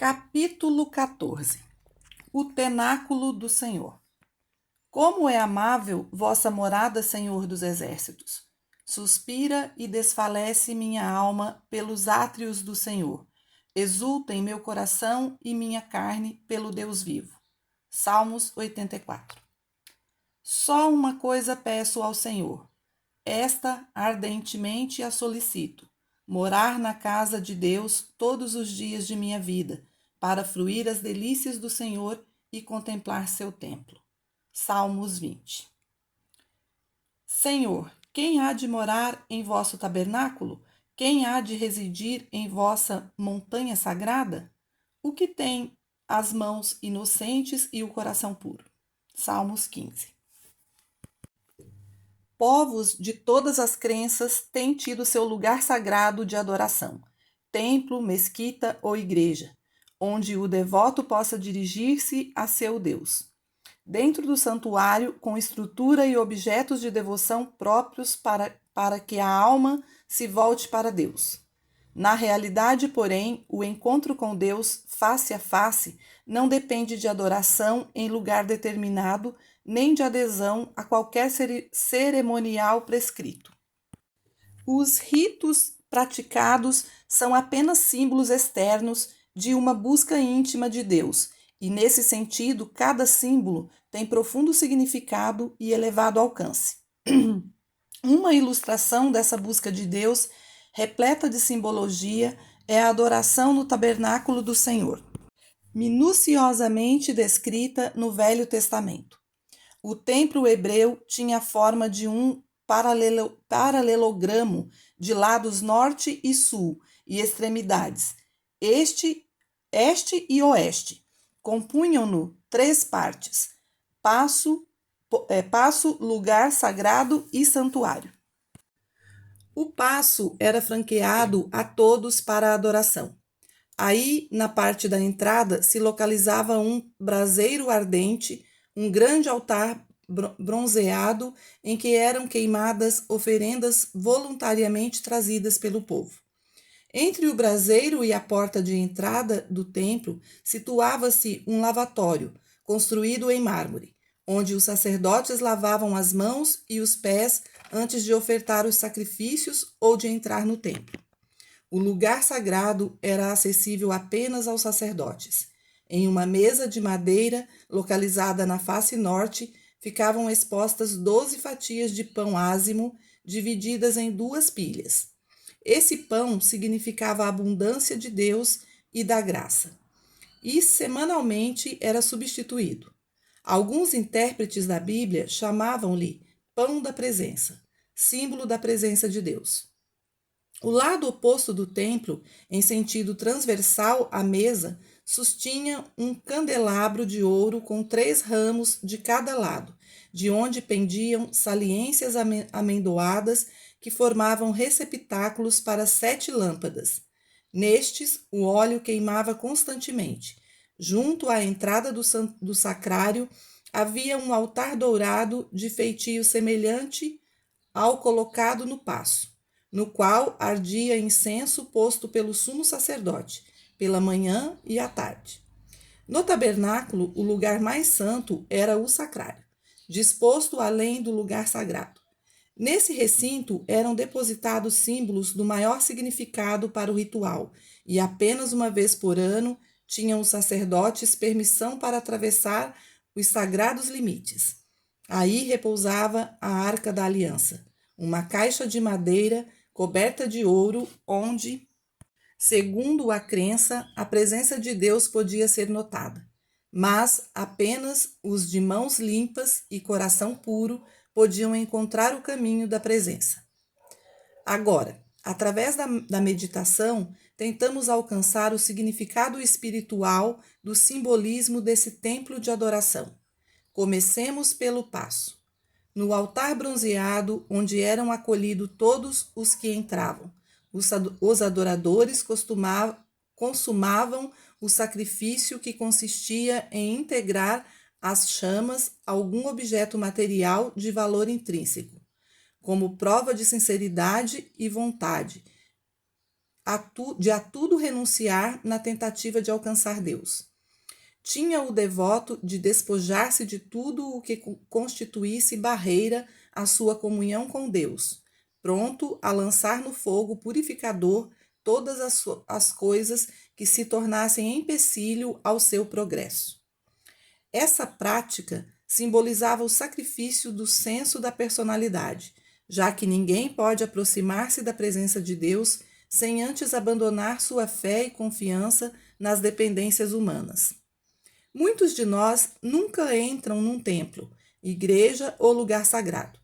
Capítulo 14. O Tenáculo do Senhor. Como é amável vossa morada, Senhor dos Exércitos! Suspira e desfalece minha alma pelos átrios do Senhor. Exultem meu coração e minha carne pelo Deus vivo. Salmos 84. Só uma coisa peço ao Senhor. Esta ardentemente a solicito: morar na casa de Deus todos os dias de minha vida, para fruir as delícias do Senhor e contemplar seu templo. Salmos 20. Senhor, quem há de morar em vosso tabernáculo? Quem há de residir em vossa montanha sagrada? O que tem as mãos inocentes e o coração puro. Salmos 15. Povos de todas as crenças têm tido seu lugar sagrado de adoração, templo, mesquita ou igreja, onde o devoto possa dirigir-se a seu Deus. Dentro do santuário, com estrutura e objetos de devoção próprios para que a alma se volte para Deus. Na realidade, porém, o encontro com Deus face a face não depende de adoração em lugar determinado, nem de adesão a qualquer cerimonial prescrito. Os ritos praticados são apenas símbolos externos de uma busca íntima de Deus, e nesse sentido, cada símbolo tem profundo significado e elevado alcance. Uma ilustração dessa busca de Deus, repleta de simbologia, é a adoração no tabernáculo do Senhor, minuciosamente descrita no Velho Testamento. O templo hebreu tinha a forma de um paralelogramo de lados norte e sul e extremidades, este e oeste. Compunham-no 3 partes: passo, lugar sagrado e santuário. O passo era franqueado a todos para a adoração. Aí, na parte da entrada, se localizava um braseiro ardente, um grande altar bronzeado em que eram queimadas oferendas voluntariamente trazidas pelo povo. Entre o braseiro e a porta de entrada do templo situava-se um lavatório, construído em mármore, onde os sacerdotes lavavam as mãos e os pés antes de ofertar os sacrifícios ou de entrar no templo. O lugar sagrado era acessível apenas aos sacerdotes. Em uma mesa de madeira, localizada na face norte, ficavam expostas 12 fatias de pão ázimo, divididas em 2 pilhas. Esse pão significava a abundância de Deus e da graça, e semanalmente era substituído. Alguns intérpretes da Bíblia chamavam-lhe pão da presença, símbolo da presença de Deus. O lado oposto do templo, em sentido transversal à mesa, sustinha um candelabro de ouro com 3 ramos de cada lado, de onde pendiam saliências amendoadas que formavam receptáculos para 7 lâmpadas. Nestes, o óleo queimava constantemente. Junto à entrada do sacrário havia um altar dourado de feitio semelhante ao colocado no paço, no qual ardia incenso posto pelo sumo sacerdote, pela manhã e à tarde. No tabernáculo, o lugar mais santo era o sacrário, disposto além do lugar sagrado. Nesse recinto eram depositados símbolos do maior significado para o ritual, e apenas uma vez por ano tinham os sacerdotes permissão para atravessar os sagrados limites. Aí repousava a Arca da Aliança, uma caixa de madeira coberta de ouro, onde, segundo a crença, a presença de Deus podia ser notada, mas apenas os de mãos limpas e coração puro podiam encontrar o caminho da presença. Agora, através da meditação, tentamos alcançar o significado espiritual do simbolismo desse templo de adoração. Comecemos pelo passo. No altar bronzeado, onde eram acolhidos todos os que entravam, os adoradores consumavam o sacrifício, que consistia em integrar às chamas algum objeto material de valor intrínseco, como prova de sinceridade e vontade, de a tudo renunciar na tentativa de alcançar Deus. Tinha o devoto de despojar-se de tudo o que constituísse barreira à sua comunhão com Deus, pronto a lançar no fogo purificador todas as coisas que se tornassem empecilho ao seu progresso. Essa prática simbolizava o sacrifício do senso da personalidade, já que ninguém pode aproximar-se da presença de Deus sem antes abandonar sua fé e confiança nas dependências humanas. Muitos de nós nunca entram num templo, igreja ou lugar sagrado.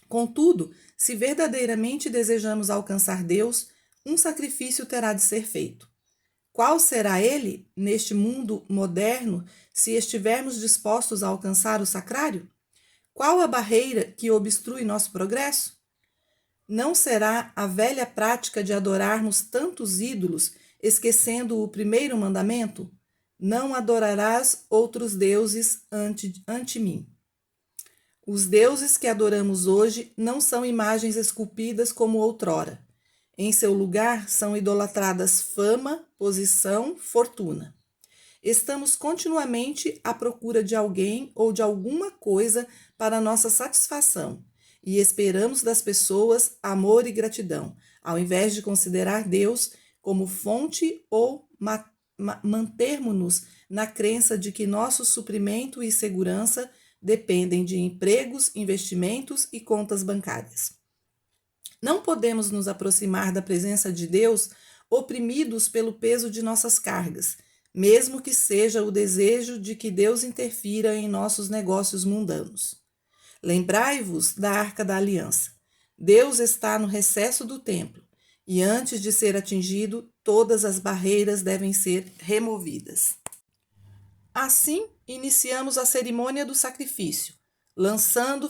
Contudo, se verdadeiramente desejamos alcançar Deus, um sacrifício terá de ser feito. Qual será ele, neste mundo moderno, se estivermos dispostos a alcançar o sacrário? Qual a barreira que obstrui nosso progresso? Não será a velha prática de adorarmos tantos ídolos, esquecendo o primeiro mandamento? Não adorarás outros deuses ante mim. Os deuses que adoramos hoje não são imagens esculpidas como outrora. Em seu lugar são idolatradas fama, posição, fortuna. Estamos continuamente à procura de alguém ou de alguma coisa para nossa satisfação e esperamos das pessoas amor e gratidão, ao invés de considerar Deus como fonte ou mantermos-nos na crença de que nosso suprimento e segurança dependem de empregos, investimentos e contas bancárias. Não podemos nos aproximar da presença de Deus oprimidos pelo peso de nossas cargas, mesmo que seja o desejo de que Deus interfira em nossos negócios mundanos. Lembrai-vos da Arca da Aliança. Deus está no recesso do templo, e antes de ser atingido, todas as barreiras devem ser removidas. Assim, iniciamos a cerimônia do sacrifício, lançando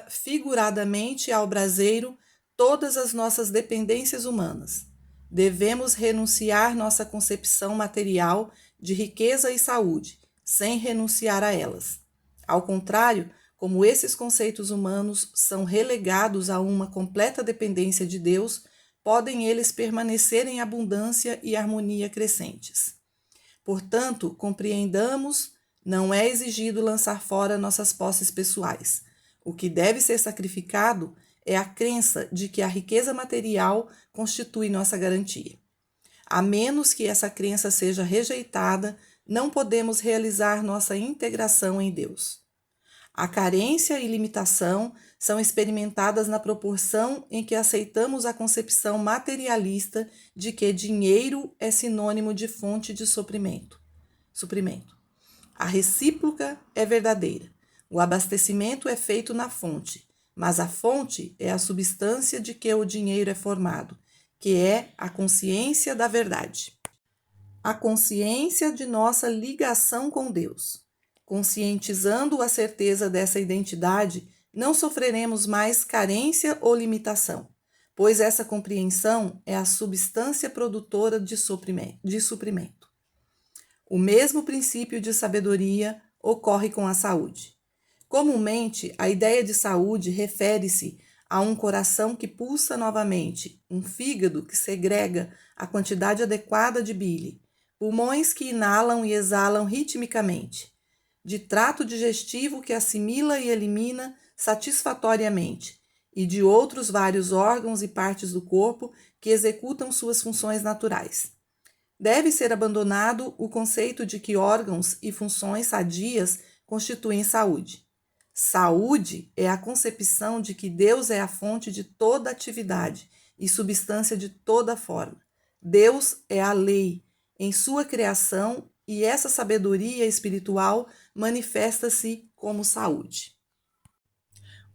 figuradamente ao braseiro todas as nossas dependências humanas. Devemos renunciar nossa concepção material de riqueza e saúde, sem renunciar a elas. Ao contrário, como esses conceitos humanos são relegados a uma completa dependência de Deus, podem eles permanecer em abundância e harmonia crescentes. Portanto, compreendamos, não é exigido lançar fora nossas posses pessoais. O que deve ser sacrificado é a crença de que a riqueza material constitui nossa garantia. A menos que essa crença seja rejeitada, não podemos realizar nossa integração em Deus. A carência e limitação são experimentadas na proporção em que aceitamos a concepção materialista de que dinheiro é sinônimo de fonte de suprimento. A recíproca é verdadeira. O abastecimento é feito na fonte, mas a fonte é a substância de que o dinheiro é formado, que é a consciência da verdade. A consciência de nossa ligação com Deus. Conscientizando a certeza dessa identidade, não sofreremos mais carência ou limitação, pois essa compreensão é a substância produtora de suprimento. O mesmo princípio de sabedoria ocorre com a saúde. Comumente, a ideia de saúde refere-se a um coração que pulsa novamente, um fígado que segrega a quantidade adequada de bile, pulmões que inalam e exalam ritmicamente, de trato digestivo que assimila e elimina satisfatoriamente, e de outros vários órgãos e partes do corpo que executam suas funções naturais. Deve ser abandonado o conceito de que órgãos e funções sadias constituem saúde. Saúde é a concepção de que Deus é a fonte de toda atividade e substância de toda forma. Deus é a lei em sua criação e essa sabedoria espiritual manifesta-se como saúde.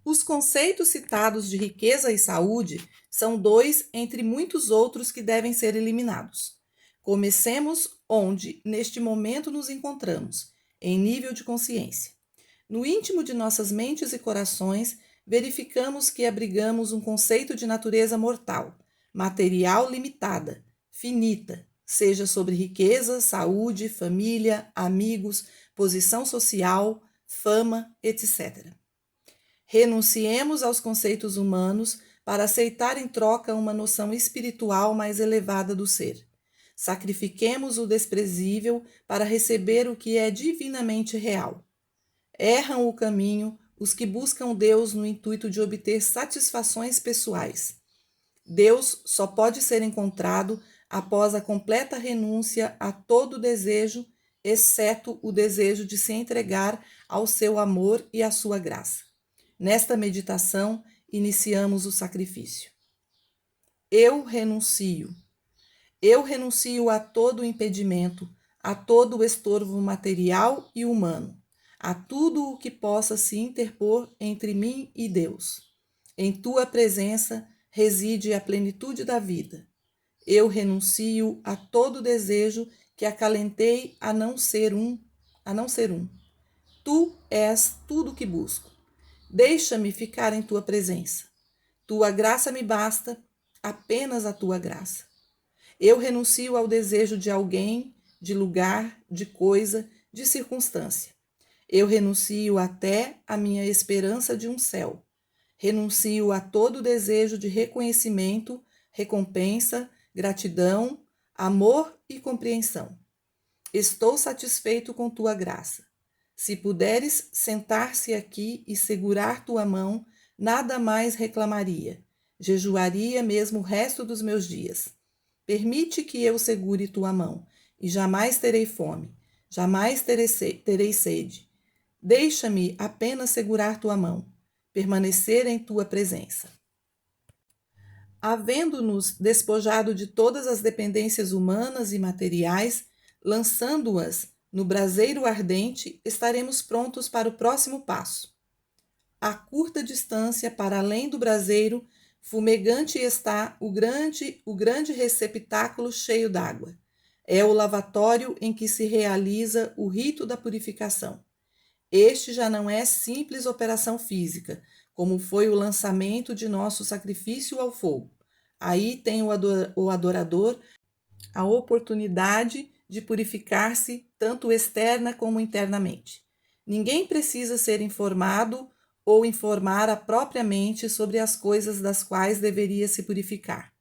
Os conceitos citados de riqueza e saúde são dois entre muitos outros que devem ser eliminados. Comecemos onde, neste momento, nos encontramos, em nível de consciência. No íntimo de nossas mentes e corações, verificamos que abrigamos um conceito de natureza mortal, material limitada, finita, seja sobre riqueza, saúde, família, amigos, posição social, fama, etc. Renunciemos aos conceitos humanos para aceitar em troca uma noção espiritual mais elevada do ser. Sacrifiquemos o desprezível para receber o que é divinamente real. Erram o caminho os que buscam Deus no intuito de obter satisfações pessoais. Deus só pode ser encontrado após a completa renúncia a todo desejo, exceto o desejo de se entregar ao seu amor e à sua graça. Nesta meditação, iniciamos o sacrifício. Eu renuncio. Eu renuncio a todo impedimento, a todo estorvo material e humano, a tudo o que possa se interpor entre mim e Deus. Em tua presença reside a plenitude da vida. Eu renuncio a todo desejo que acalentei a não ser um. Tu és tudo o que busco. Deixa-me ficar em tua presença. Tua graça me basta, apenas a tua graça. Eu renuncio ao desejo de alguém, de lugar, de coisa, de circunstância. Eu renuncio até à minha esperança de um céu. Renuncio a todo desejo de reconhecimento, recompensa, gratidão, amor e compreensão. Estou satisfeito com tua graça. Se puderes sentar-se aqui e segurar tua mão, nada mais reclamaria. Jejuaria mesmo o resto dos meus dias. Permite que eu segure tua mão, e jamais terei fome, jamais terei sede. Deixa-me apenas segurar tua mão, permanecer em tua presença. Havendo-nos despojado de todas as dependências humanas e materiais, lançando-as no braseiro ardente, estaremos prontos para o próximo passo. A curta distância para além do braseiro, fumegante está o grande receptáculo cheio d'água. É o lavatório em que se realiza o rito da purificação. Este já não é simples operação física, como foi o lançamento de nosso sacrifício ao fogo. Aí tem o adorador a oportunidade de purificar-se tanto externa como internamente. Ninguém precisa ser informado ou informar a própria mente sobre as coisas das quais deveria se purificar,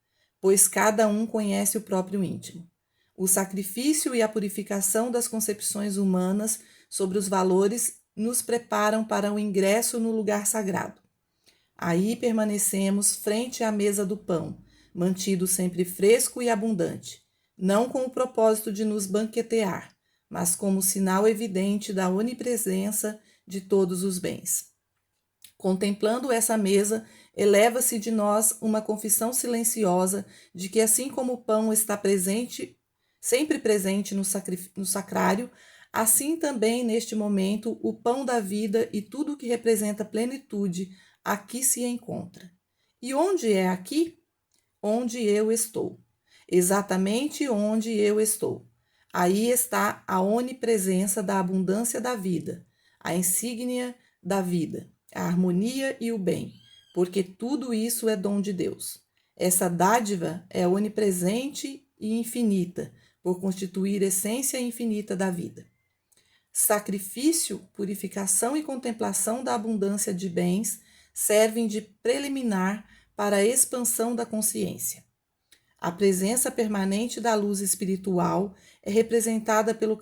pois cada um conhece o próprio íntimo. O sacrifício e a purificação das concepções humanas sobre os valores nos preparam para o ingresso no lugar sagrado. Aí permanecemos frente à mesa do pão, mantido sempre fresco e abundante, não com o propósito de nos banquetear, mas como sinal evidente da onipresença de todos os bens. Contemplando essa mesa, eleva-se de nós uma confissão silenciosa de que, assim como o pão está presente, sempre presente no sacrário, assim também, neste momento, o pão da vida e tudo o que representa plenitude aqui se encontra. E onde é aqui? Onde eu estou. Exatamente onde eu estou. Aí está a onipresença da abundância da vida, a insígnia da vida, a harmonia e o bem, porque tudo isso é dom de Deus. Essa dádiva é onipresente e infinita, por constituir essência infinita da vida. Sacrifício, purificação e contemplação da abundância de bens servem de preliminar para a expansão da consciência. A presença permanente da luz espiritual é representada pelo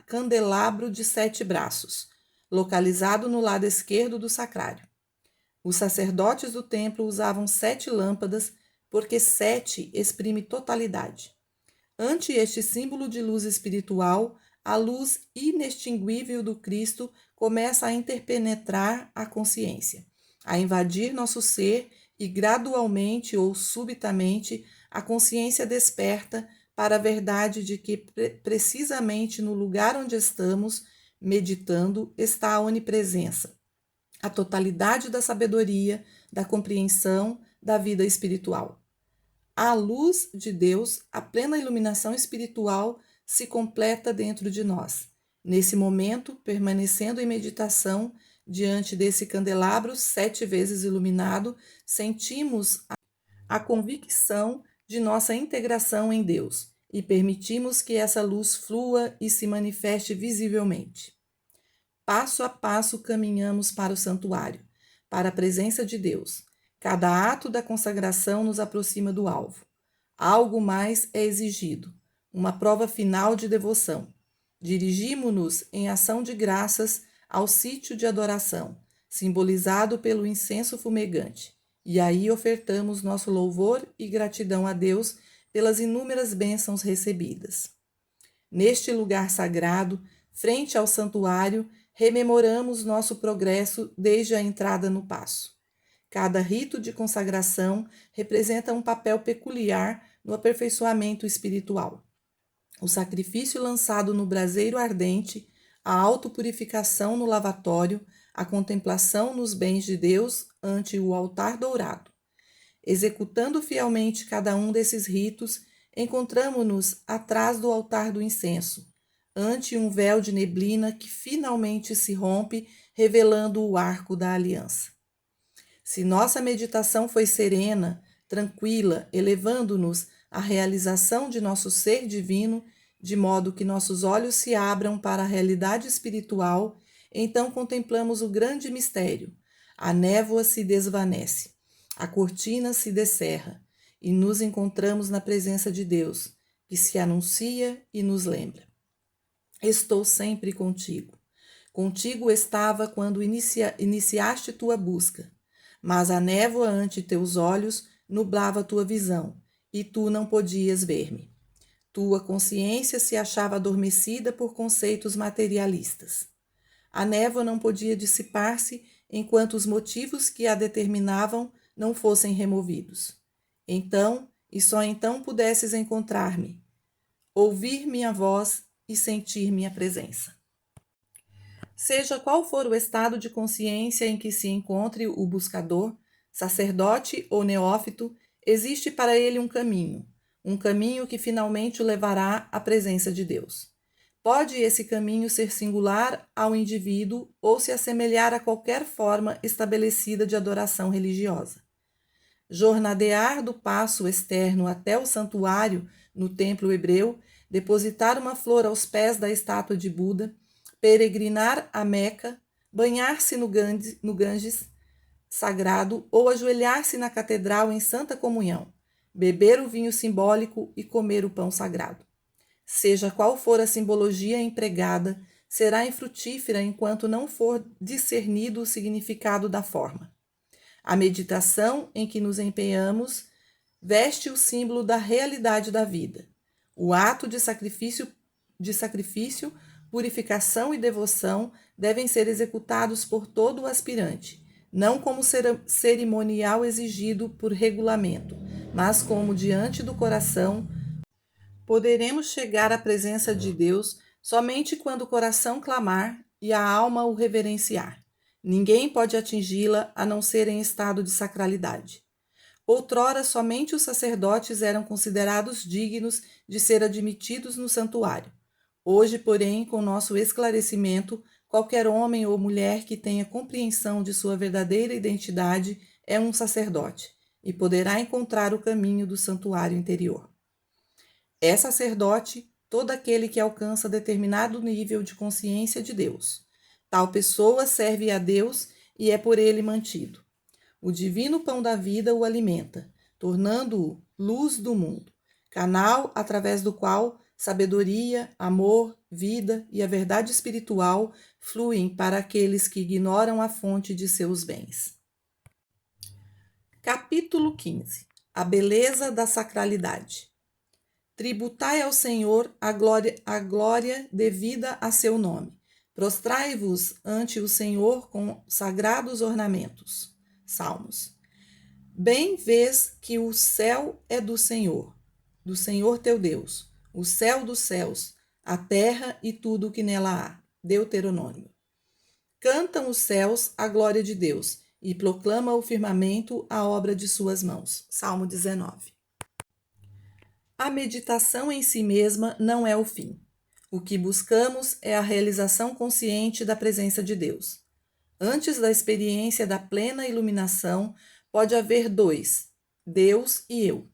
candelabro de 7 braços, localizado no lado esquerdo do sacrário. Os sacerdotes do templo usavam 7 lâmpadas, porque 7 exprime totalidade. Ante este símbolo de luz espiritual, a luz inextinguível do Cristo começa a interpenetrar a consciência, a invadir nosso ser e gradualmente ou subitamente a consciência desperta para a verdade de que precisamente no lugar onde estamos meditando está a onipresença, a totalidade da sabedoria, da compreensão, da vida espiritual. A luz de Deus, a plena iluminação espiritual, se completa dentro de nós. Nesse momento, permanecendo em meditação, diante desse candelabro 7 vezes iluminado, sentimos a convicção de nossa integração em Deus e permitimos que essa luz flua e se manifeste visivelmente. Passo a passo caminhamos para o santuário, para a presença de Deus. Cada ato da consagração nos aproxima do alvo. Algo mais é exigido, uma prova final de devoção. Dirigimo-nos em ação de graças ao sítio de adoração, simbolizado pelo incenso fumegante, e aí ofertamos nosso louvor e gratidão a Deus pelas inúmeras bênçãos recebidas. Neste lugar sagrado, frente ao santuário, rememoramos nosso progresso desde a entrada no paço. Cada rito de consagração representa um papel peculiar no aperfeiçoamento espiritual. O sacrifício lançado no braseiro ardente, a autopurificação no lavatório, a contemplação nos bens de Deus ante o altar dourado. Executando fielmente cada um desses ritos, encontramo-nos atrás do altar do incenso, ante um véu de neblina que finalmente se rompe, revelando o arco da aliança. Se nossa meditação foi serena, tranquila, elevando-nos à realização de nosso ser divino, de modo que nossos olhos se abram para a realidade espiritual, então contemplamos o grande mistério. A névoa se desvanece, a cortina se descerra, e nos encontramos na presença de Deus, que se anuncia e nos lembra. Estou sempre contigo. Contigo estava quando iniciaste tua busca. Mas a névoa ante teus olhos nublava tua visão, e tu não podias ver-me. Tua consciência se achava adormecida por conceitos materialistas. A névoa não podia dissipar-se enquanto os motivos que a determinavam não fossem removidos. Então, e só então pudesses encontrar-me, ouvir minha voz e sentir minha presença. Seja qual for o estado de consciência em que se encontre o buscador, sacerdote ou neófito, existe para ele um caminho que finalmente o levará à presença de Deus. Pode esse caminho ser singular ao indivíduo ou se assemelhar a qualquer forma estabelecida de adoração religiosa. Jornadear do paço externo até o santuário no templo hebreu, depositar uma flor aos pés da estátua de Buda, peregrinar a Meca, banhar-se no Ganges sagrado ou ajoelhar-se na catedral em santa comunhão, beber o vinho simbólico e comer o pão sagrado. Seja qual for a simbologia empregada, será infrutífera enquanto não for discernido o significado da forma. A meditação em que nos empenhamos veste o símbolo da realidade da vida. O ato de sacrifício, purificação e devoção devem ser executados por todo o aspirante, não como cerimonial exigido por regulamento, mas como diante do coração. Poderemos chegar à presença de Deus somente quando o coração clamar e a alma o reverenciar. Ninguém pode atingi-la a não ser em estado de sacralidade. Outrora, somente os sacerdotes eram considerados dignos de ser admitidos no santuário. Hoje, porém, com nosso esclarecimento, qualquer homem ou mulher que tenha compreensão de sua verdadeira identidade é um sacerdote e poderá encontrar o caminho do santuário interior. É sacerdote todo aquele que alcança determinado nível de consciência de Deus. Tal pessoa serve a Deus e é por ele mantido. O divino pão da vida o alimenta, tornando-o luz do mundo, canal através do qual sabedoria, amor, vida e a verdade espiritual fluem para aqueles que ignoram a fonte de seus bens. Capítulo 15. A beleza da sacralidade. Tributai ao Senhor a glória devida a seu nome. Prostrai-vos ante o Senhor com sagrados ornamentos. Salmos. Bem vês que o céu é do Senhor teu Deus, o céu dos céus, a terra e tudo o que nela há. Deuteronômio. Cantam os céus a glória de Deus, e proclama o firmamento a obra de suas mãos. Salmo 19. A meditação em si mesma não é o fim. O que buscamos é a realização consciente da presença de Deus. Antes da experiência da plena iluminação, pode haver dois, Deus e eu.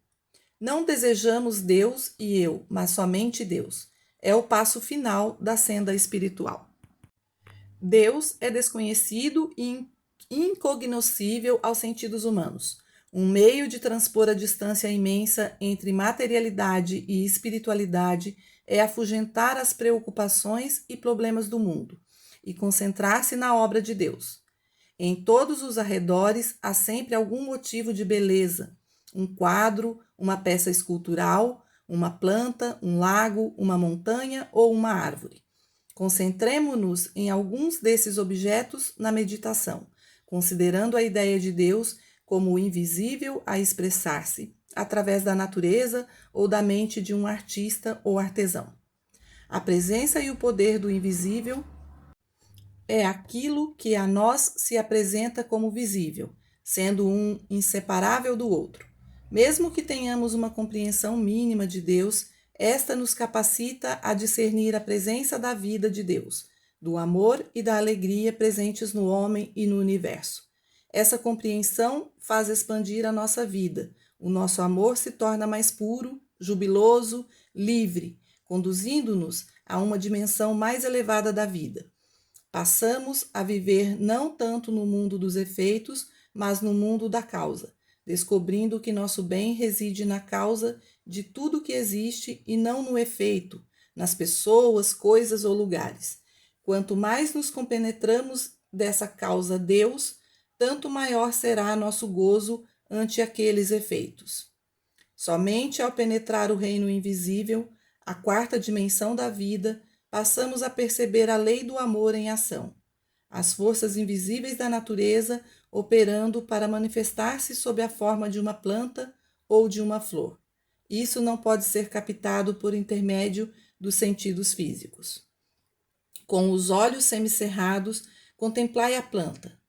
Não desejamos Deus e eu, mas somente Deus. É o passo final da senda espiritual. Deus é desconhecido e incognoscível aos sentidos humanos. Um meio de transpor a distância imensa entre materialidade e espiritualidade é afugentar as preocupações e problemas do mundo e concentrar-se na obra de Deus. Em todos os arredores há sempre algum motivo de beleza, um quadro, uma peça escultural, uma planta, um lago, uma montanha ou uma árvore. Concentremo-nos em alguns desses objetos na meditação, considerando a ideia de Deus como o invisível a expressar-se através da natureza ou da mente de um artista ou artesão. A presença e o poder do invisível é aquilo que a nós se apresenta como visível, sendo um inseparável do outro. Mesmo que tenhamos uma compreensão mínima de Deus, esta nos capacita a discernir a presença da vida de Deus, do amor e da alegria presentes no homem e no universo. Essa compreensão faz expandir a nossa vida. O nosso amor se torna mais puro, jubiloso, livre, conduzindo-nos a uma dimensão mais elevada da vida. Passamos a viver não tanto no mundo dos efeitos, mas no mundo da causa, descobrindo que nosso bem reside na causa de tudo que existe e não no efeito, nas pessoas, coisas ou lugares. Quanto mais nos compenetramos dessa causa Deus, tanto maior será nosso gozo ante aqueles efeitos. Somente ao penetrar o reino invisível, a quarta dimensão da vida, passamos a perceber a lei do amor em ação, as forças invisíveis da natureza operando para manifestar-se sob a forma de uma planta ou de uma flor. Isso não pode ser captado por intermédio dos sentidos físicos. Com os olhos semicerrados, contemplai a planta.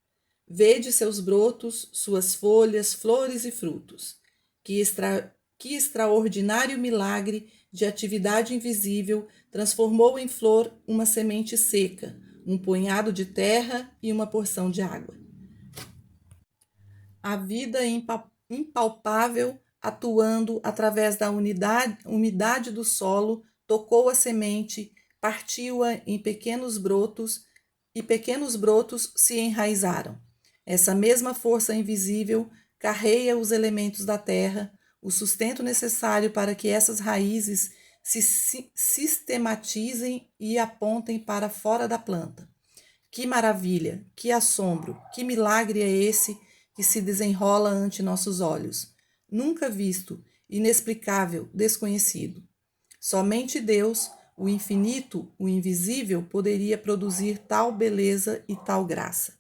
Vede seus brotos, suas folhas, flores e frutos. Que extraordinário milagre de atividade invisível transformou em flor uma semente seca, um punhado de terra e uma porção de água. A vida impalpável, atuando através da umidade do solo, tocou a semente, partiu-a em pequenos brotos, e pequenos brotos se enraizaram. Essa mesma força invisível carreia os elementos da terra, o sustento necessário para que essas raízes se sistematizem e apontem para fora da planta. Que maravilha, que assombro, que milagre é esse que se desenrola ante nossos olhos? Nunca visto, inexplicável, desconhecido. Somente Deus, o infinito, o invisível, poderia produzir tal beleza e tal graça.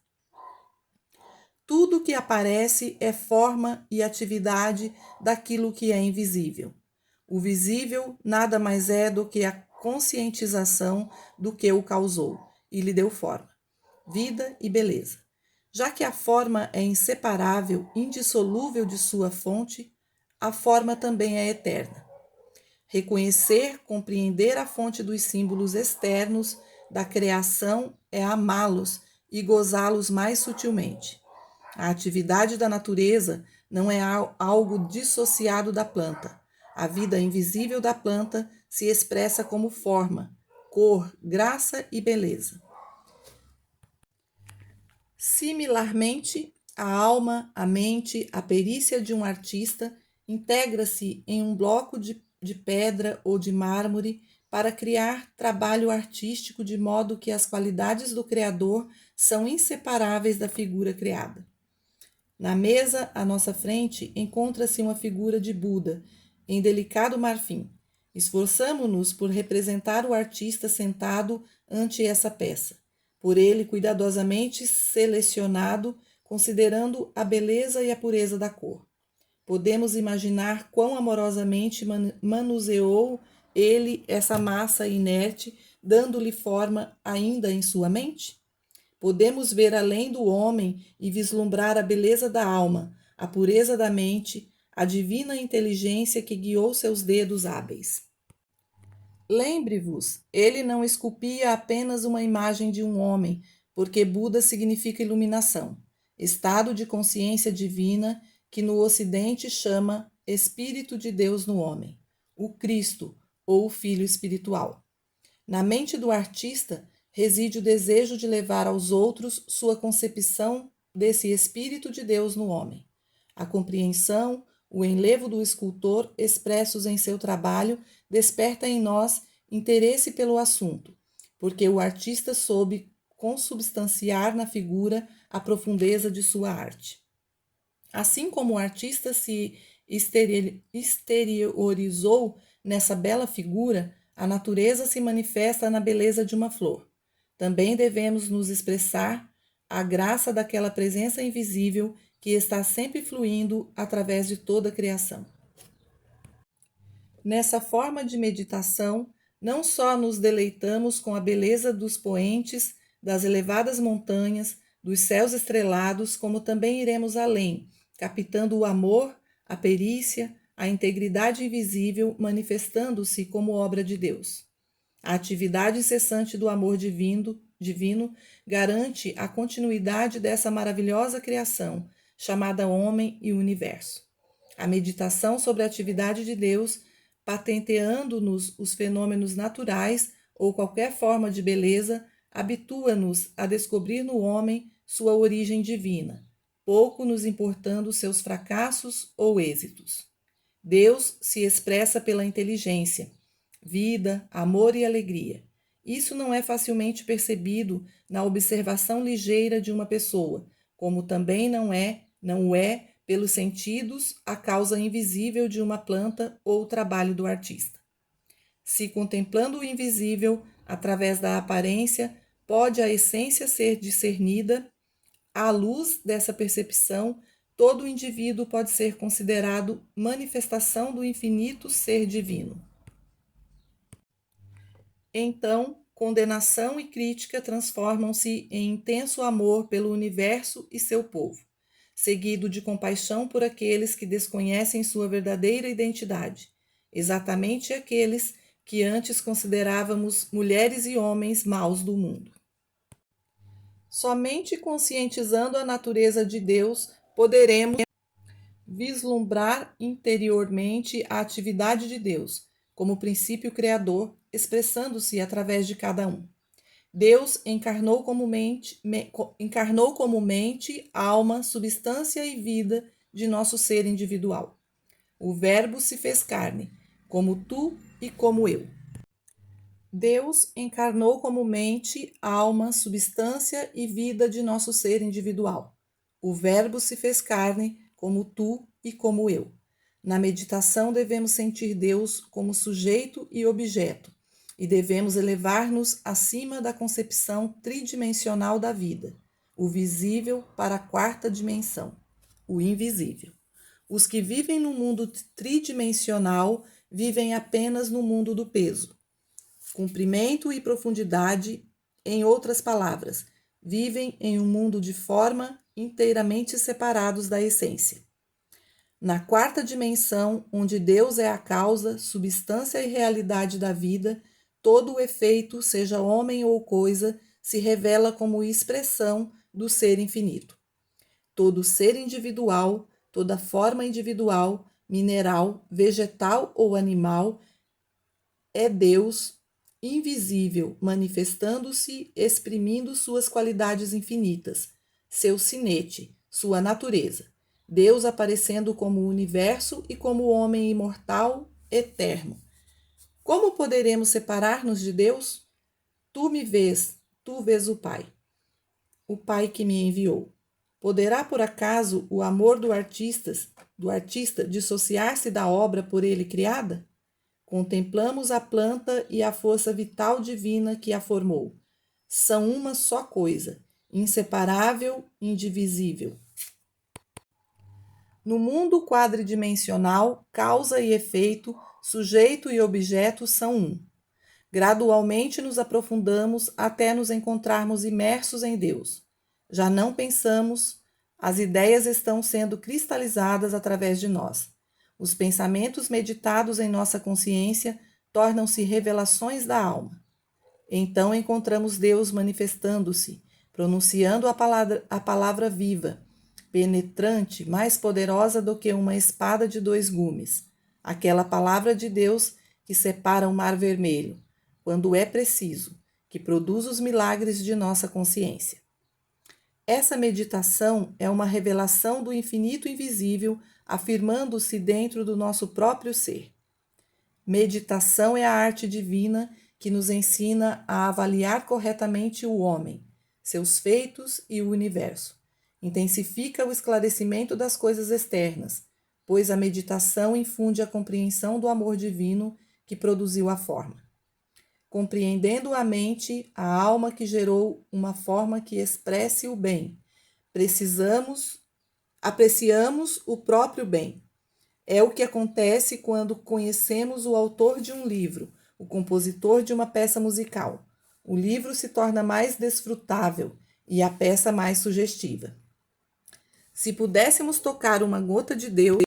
Tudo que aparece é forma e atividade daquilo que é invisível. O visível nada mais é do que a conscientização do que o causou e lhe deu forma, vida e beleza. Já que a forma é inseparável, indissolúvel de sua fonte, a forma também é eterna. Reconhecer, compreender a fonte dos símbolos externos da criação é amá-los e gozá-los mais sutilmente. A atividade da natureza não é algo dissociado da planta. A vida invisível da planta se expressa como forma, cor, graça e beleza. Similarmente, a alma, a mente, a perícia de um artista integra-se em um bloco de pedra ou de mármore para criar trabalho artístico de modo que as qualidades do Criador são inseparáveis da figura criada. Na mesa à nossa frente encontra-se uma figura de Buda, em delicado marfim. Esforçamo-nos por representar o artista sentado ante essa peça, por ele cuidadosamente selecionado, considerando a beleza e a pureza da cor. Podemos imaginar quão amorosamente manuseou ele essa massa inerte, dando-lhe forma ainda em sua mente? Podemos ver além do homem e vislumbrar a beleza da alma, a pureza da mente, a divina inteligência que guiou seus dedos hábeis. Lembre-vos, ele não esculpia apenas uma imagem de um homem, porque Buda significa iluminação, estado de consciência divina que no Ocidente chama Espírito de Deus no homem, o Cristo ou o Filho espiritual. Na mente do artista reside o desejo de levar aos outros sua concepção desse Espírito de Deus no homem. A compreensão, o enlevo do escultor expressos em seu trabalho desperta em nós interesse pelo assunto, porque o artista soube consubstanciar na figura a profundeza de sua arte. Assim como o artista se exteriorizou nessa bela figura, a natureza se manifesta na beleza de uma flor. Também devemos nos expressar a graça daquela presença invisível que está sempre fluindo através de toda a criação. Nessa forma de meditação, não só nos deleitamos com a beleza dos poentes, das elevadas montanhas, dos céus estrelados, como também iremos além, captando o amor, a perícia, a integridade invisível manifestando-se como obra de Deus. A atividade incessante do amor divino garante a continuidade dessa maravilhosa criação, chamada homem e universo. A meditação sobre a atividade de Deus, patenteando-nos os fenômenos naturais ou qualquer forma de beleza, habitua-nos a descobrir no homem sua origem divina, pouco nos importando seus fracassos ou êxitos. Deus se expressa pela inteligência, vida, amor e alegria. Isso não é facilmente percebido na observação ligeira de uma pessoa, como também não o é pelos sentidos a causa invisível de uma planta ou o trabalho do artista. Se contemplando o invisível através da aparência, pode a essência ser discernida, à luz dessa percepção, todo o indivíduo pode ser considerado manifestação do infinito ser divino. Então, condenação e crítica transformam-se em intenso amor pelo universo e seu povo, seguido de compaixão por aqueles que desconhecem sua verdadeira identidade, exatamente aqueles que antes considerávamos mulheres e homens maus do mundo. Somente conscientizando a natureza de Deus poderemos vislumbrar interiormente a atividade de Deus, como princípio criador, expressando-se através de cada um. Deus encarnou como mente, alma, substância e vida de nosso ser individual. O Verbo se fez carne, como tu e como eu. Deus encarnou como mente, alma, substância e vida de nosso ser individual. O Verbo se fez carne, como tu e como eu. Na meditação, devemos sentir Deus como sujeito e objeto, e devemos elevar-nos acima da concepção tridimensional da vida, o visível para a quarta dimensão, o invisível. Os que vivem no mundo tridimensional vivem apenas no mundo do peso. Comprimento e profundidade, em outras palavras, vivem em um mundo de forma inteiramente separados da essência. Na quarta dimensão, onde Deus é a causa, substância e realidade da vida, todo o efeito, seja homem ou coisa, se revela como expressão do ser infinito. Todo ser individual, toda forma individual, mineral, vegetal ou animal, é Deus invisível, manifestando-se, exprimindo suas qualidades infinitas, seu sinete, sua natureza. Deus aparecendo como o universo e como homem imortal, eterno. Como poderemos separar-nos de Deus? Tu me vês, tu vês o Pai que me enviou. Poderá, por acaso, o amor do artista dissociar-se da obra por ele criada? Contemplamos a planta e a força vital divina que a formou. São uma só coisa, inseparável, indivisível. No mundo quadridimensional, causa e efeito, sujeito e objeto são um. Gradualmente nos aprofundamos até nos encontrarmos imersos em Deus. Já não pensamos, as ideias estão sendo cristalizadas através de nós. Os pensamentos meditados em nossa consciência tornam-se revelações da alma. Então encontramos Deus manifestando-se, pronunciando a palavra viva, penetrante, mais poderosa do que uma espada de 2 gumes, aquela palavra de Deus que separa o mar vermelho, quando é preciso, que produz os milagres de nossa consciência. Essa meditação é uma revelação do infinito invisível, afirmando-se dentro do nosso próprio ser. Meditação é a arte divina que nos ensina a avaliar corretamente o homem, seus feitos e o universo. Intensifica o esclarecimento das coisas externas, pois a meditação infunde a compreensão do amor divino que produziu a forma. Compreendendo a mente, a alma que gerou uma forma que expresse o bem, apreciamos o próprio bem. É o que acontece quando conhecemos o autor de um livro, o compositor de uma peça musical. O livro se torna mais desfrutável e a peça mais sugestiva. Se pudéssemos tocar uma gota de Deus,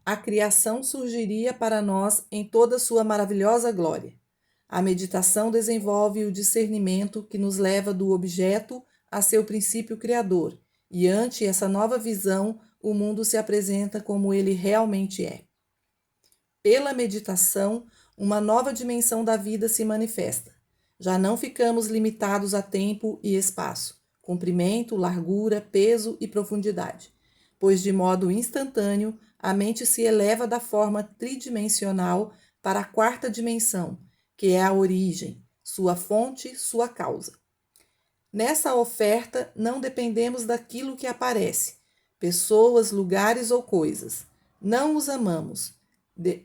a criação surgiria para nós em toda sua maravilhosa glória. A meditação desenvolve o discernimento que nos leva do objeto a seu princípio criador, e ante essa nova visão, o mundo se apresenta como ele realmente é. Pela meditação, uma nova dimensão da vida se manifesta. Já não ficamos limitados a tempo e espaço, comprimento, largura, peso e profundidade, pois de modo instantâneo a mente se eleva da forma tridimensional para a quarta dimensão, que é a origem, sua fonte, sua causa. Nessa oferta, não dependemos daquilo que aparece, pessoas, lugares ou coisas. Não os amamos.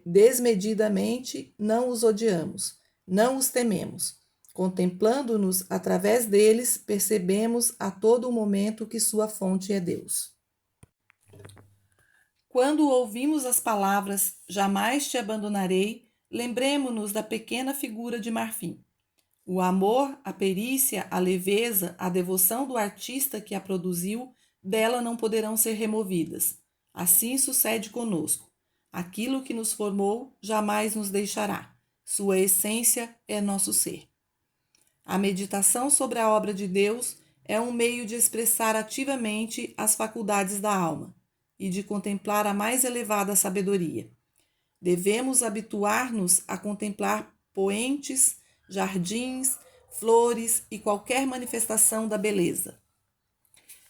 Desmedidamente, não os odiamos. Não os tememos. Contemplando-nos através deles, percebemos a todo momento que sua fonte é Deus. Quando ouvimos as palavras "jamais te abandonarei", lembremo-nos da pequena figura de marfim. O amor, a perícia, a leveza, a devoção do artista que a produziu, dela não poderão ser removidas. Assim sucede conosco. Aquilo que nos formou jamais nos deixará. Sua essência é nosso ser. A meditação sobre a obra de Deus é um meio de expressar ativamente as faculdades da alma e de contemplar a mais elevada sabedoria. Devemos habituar-nos a contemplar poentes, jardins, flores e qualquer manifestação da beleza,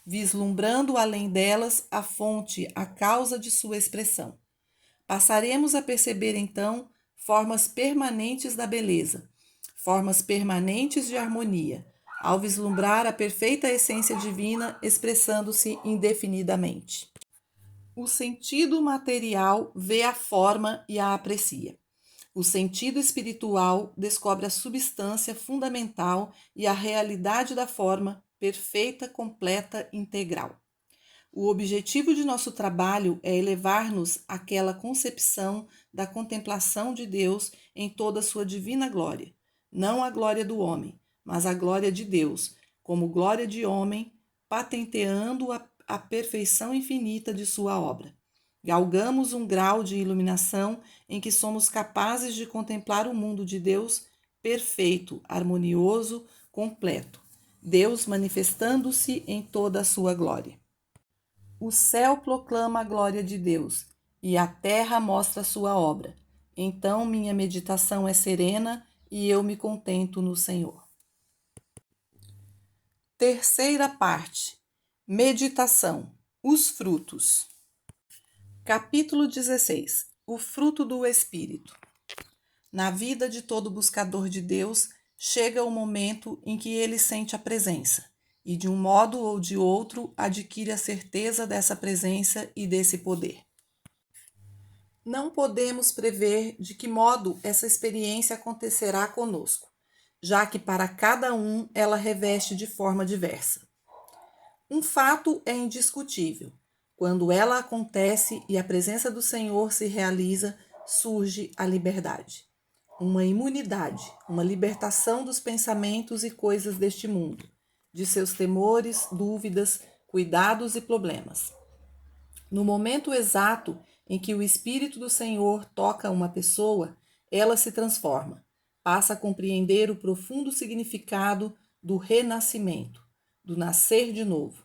vislumbrando além delas a fonte, a causa de sua expressão. Passaremos a perceber então formas permanentes da beleza, formas permanentes de harmonia, ao vislumbrar a perfeita essência divina expressando-se indefinidamente. O sentido material vê a forma e a aprecia. O sentido espiritual descobre a substância fundamental e a realidade da forma perfeita, completa, integral. O objetivo de nosso trabalho é elevar-nos àquela concepção da contemplação de Deus em toda a sua divina glória, não a glória do homem, mas a glória de Deus, como glória de homem, patenteando a perfeição infinita de sua obra. Galgamos um grau de iluminação em que somos capazes de contemplar o mundo de Deus perfeito, harmonioso, completo. Deus manifestando-se em toda a sua glória. O céu proclama a glória de Deus e a terra mostra a sua obra. Então minha meditação é serena e eu me contento no Senhor. Terceira parte. Meditação. Os frutos. Capítulo 16. O fruto do Espírito. Na vida de todo buscador de Deus, chega o momento em que ele sente a presença e, de um modo ou de outro, adquire a certeza dessa presença e desse poder. Não podemos prever de que modo essa experiência acontecerá conosco, já que para cada um ela reveste de forma diversa. Um fato é indiscutível. Quando ela acontece e a presença do Senhor se realiza, surge a liberdade. Uma imunidade, uma libertação dos pensamentos e coisas deste mundo, de seus temores, dúvidas, cuidados e problemas. No momento exato em que o Espírito do Senhor toca uma pessoa, ela se transforma, passa a compreender o profundo significado do renascimento, do nascer de novo.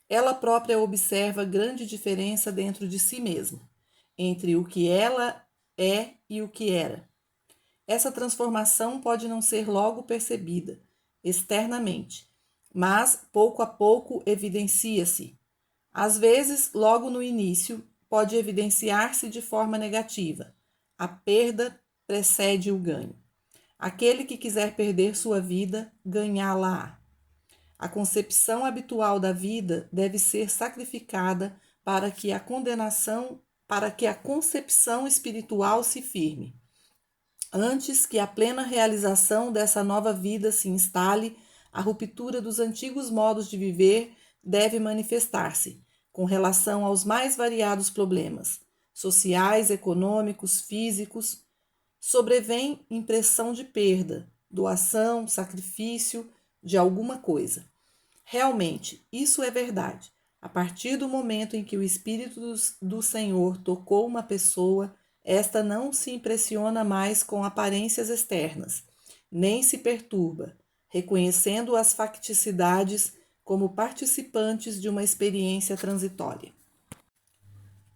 Ela própria observa grande diferença dentro de si mesma, entre o que ela é e o que era. Essa transformação pode não ser logo percebida externamente. mas pouco a pouco evidencia-se. Às vezes, logo no início, pode evidenciar-se de forma negativa. A perda precede o ganho. Aquele que quiser perder sua vida, ganhá-la-á. A concepção habitual da vida deve ser sacrificada para que a concepção espiritual se firme. Antes que a plena realização dessa nova vida se instale, a ruptura dos antigos modos de viver deve manifestar-se, com relação aos mais variados problemas, sociais, econômicos, físicos. Sobrevém impressão de perda, doação, sacrifício de alguma coisa. Realmente, isso é verdade. A partir do momento em que o Espírito do Senhor tocou uma pessoa, esta não se impressiona mais com aparências externas, nem se perturba, reconhecendo as facticidades como participantes de uma experiência transitória.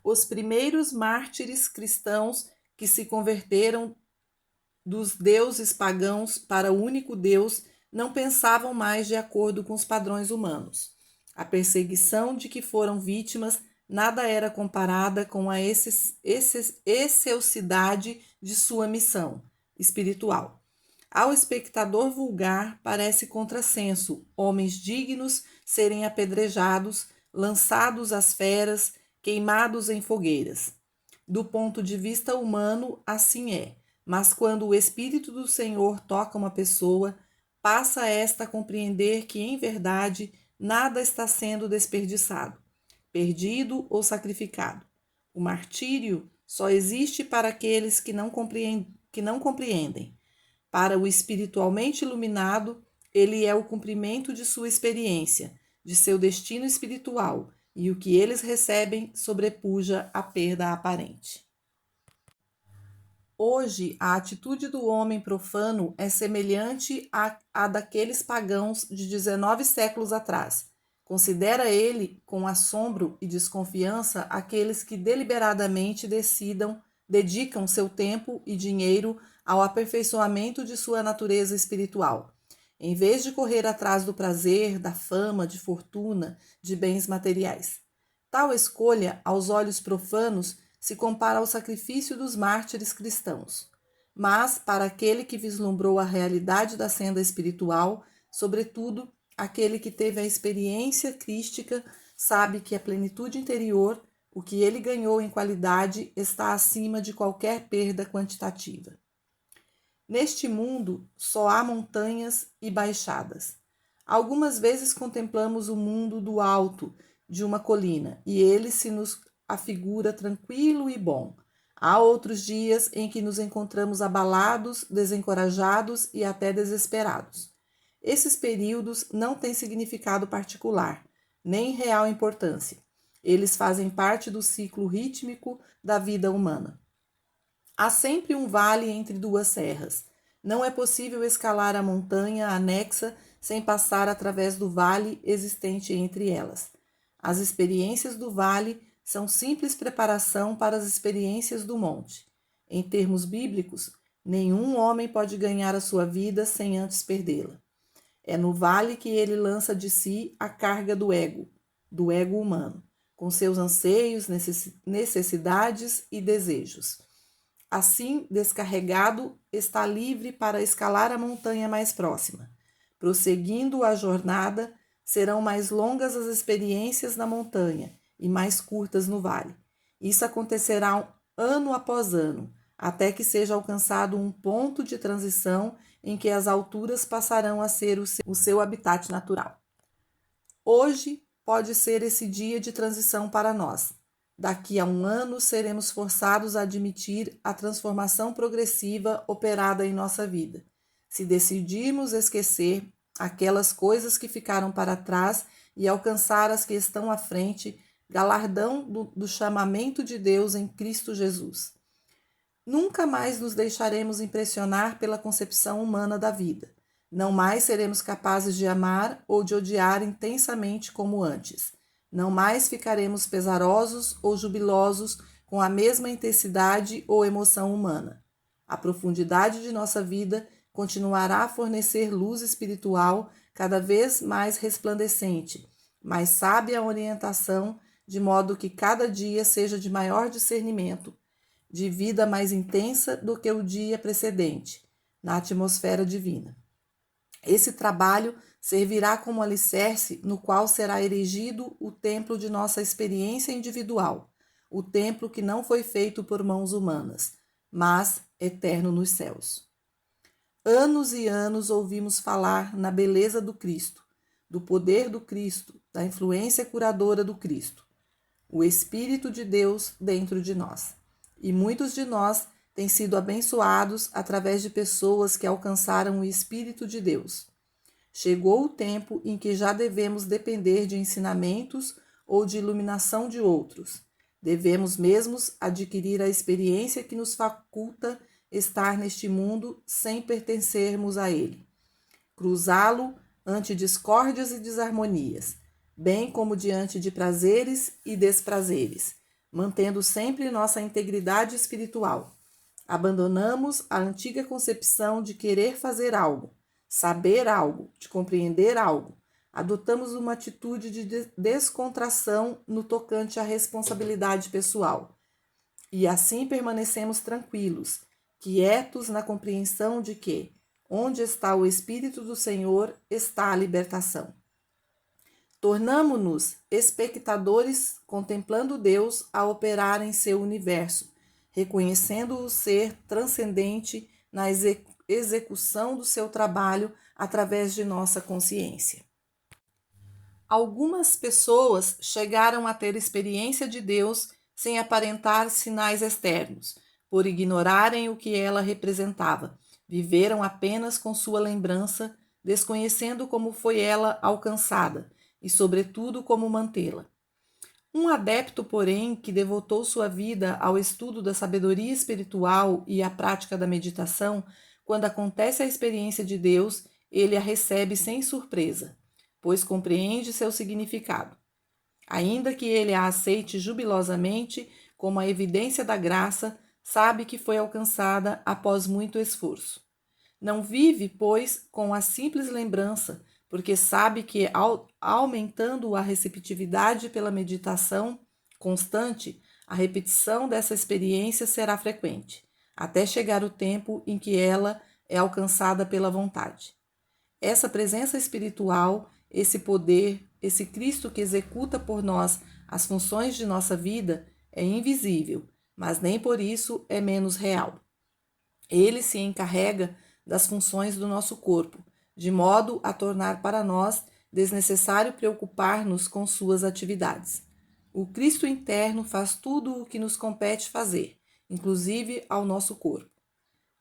Os primeiros mártires cristãos que se converteram dos deuses pagãos para o único Deus não pensavam mais de acordo com os padrões humanos. A perseguição de que foram vítimas nada era comparada com a excelsidade de sua missão espiritual. Ao espectador vulgar, parece contrassenso homens dignos serem apedrejados, lançados às feras, queimados em fogueiras. Do ponto de vista humano, assim é, mas quando o Espírito do Senhor toca uma pessoa, passa esta a compreender que, em verdade, nada está sendo desperdiçado, perdido ou sacrificado. O martírio só existe para aqueles que não compreendem. Para o espiritualmente iluminado, ele é o cumprimento de sua experiência, de seu destino espiritual, e o que eles recebem sobrepuja a perda aparente. Hoje, a atitude do homem profano é semelhante à daqueles pagãos de 19 séculos atrás. Considera ele, com assombro e desconfiança, aqueles que deliberadamente dedicam seu tempo e dinheiro ao aperfeiçoamento de sua natureza espiritual, em vez de correr atrás do prazer, da fama, de fortuna, de bens materiais. Tal escolha, aos olhos profanos, se compara ao sacrifício dos mártires cristãos. Mas, para aquele que vislumbrou a realidade da senda espiritual, sobretudo aquele que teve a experiência crística, sabe que a plenitude interior, o que ele ganhou em qualidade, está acima de qualquer perda quantitativa. Neste mundo só há montanhas e baixadas. Algumas vezes contemplamos o mundo do alto de uma colina e ele se nos afigura tranquilo e bom. Há outros dias em que nos encontramos abalados, desencorajados e até desesperados. Esses períodos não têm significado particular, nem real importância. Eles fazem parte do ciclo rítmico da vida humana. Há sempre um vale entre duas serras. Não é possível escalar a montanha anexa sem passar através do vale existente entre elas. As experiências do vale são simples preparação para as experiências do monte. Em termos bíblicos, nenhum homem pode ganhar a sua vida sem antes perdê-la. É no vale que ele lança de si a carga do ego humano, com seus anseios, necessidades e desejos. Assim, descarregado, está livre para escalar a montanha mais próxima. Prosseguindo a jornada, serão mais longas as experiências na montanha e mais curtas no vale. Isso acontecerá ano após ano, até que seja alcançado um ponto de transição em que as alturas passarão a ser o seu habitat natural. Hoje pode ser esse dia de transição para nós. Daqui a um ano seremos forçados a admitir a transformação progressiva operada em nossa vida. Se decidirmos esquecer aquelas coisas que ficaram para trás e alcançar as que estão à frente, galardão do chamamento de Deus em Cristo Jesus. Nunca mais nos deixaremos impressionar pela concepção humana da vida. Não mais seremos capazes de amar ou de odiar intensamente como antes. Não mais ficaremos pesarosos ou jubilosos com a mesma intensidade ou emoção humana. A profundidade de nossa vida continuará a fornecer luz espiritual cada vez mais resplandecente, mais sábia a orientação, de modo que cada dia seja de maior discernimento, de vida mais intensa do que o dia precedente, na atmosfera divina. Esse trabalho servirá como alicerce no qual será erigido o templo de nossa experiência individual, o templo que não foi feito por mãos humanas, mas eterno nos céus. Anos e anos ouvimos falar na beleza do Cristo, do poder do Cristo, da influência curadora do Cristo, o Espírito de Deus dentro de nós. E muitos de nós têm sido abençoados através de pessoas que alcançaram o Espírito de Deus. Chegou o tempo em que já devemos depender de ensinamentos ou de iluminação de outros. Devemos mesmos adquirir a experiência que nos faculta estar neste mundo sem pertencermos a ele. Cruzá-lo ante discórdias e desarmonias, bem como diante de prazeres e desprazeres, mantendo sempre nossa integridade espiritual. Abandonamos a antiga concepção de querer fazer algo, saber algo, de compreender algo. Adotamos uma atitude de descontração no tocante à responsabilidade pessoal. E assim permanecemos tranquilos, quietos na compreensão de que, onde está o Espírito do Senhor, está a libertação. Tornamo-nos espectadores, contemplando Deus a operar em seu universo, reconhecendo o ser transcendente na execução do seu trabalho através de nossa consciência. Algumas pessoas chegaram a ter experiência de Deus sem aparentar sinais externos, por ignorarem o que ela representava. Viveram apenas com sua lembrança, desconhecendo como foi ela alcançada e, sobretudo, como mantê-la. Um adepto, porém, que devotou sua vida ao estudo da sabedoria espiritual e à prática da meditação, quando acontece a experiência de Deus, ele a recebe sem surpresa, pois compreende seu significado. Ainda que ele a aceite jubilosamente como a evidência da graça, sabe que foi alcançada após muito esforço. Não vive, pois, com a simples lembrança, porque sabe que, aumentando a receptividade pela meditação constante, a repetição dessa experiência será frequente, até chegar o tempo em que ela é alcançada pela vontade. Essa presença espiritual, esse poder, esse Cristo que executa por nós as funções de nossa vida, é invisível, mas nem por isso é menos real. Ele se encarrega das funções do nosso corpo, de modo a tornar para nós desnecessário preocupar-nos com suas atividades. O Cristo interno faz tudo o que nos compete fazer, inclusive ao nosso corpo.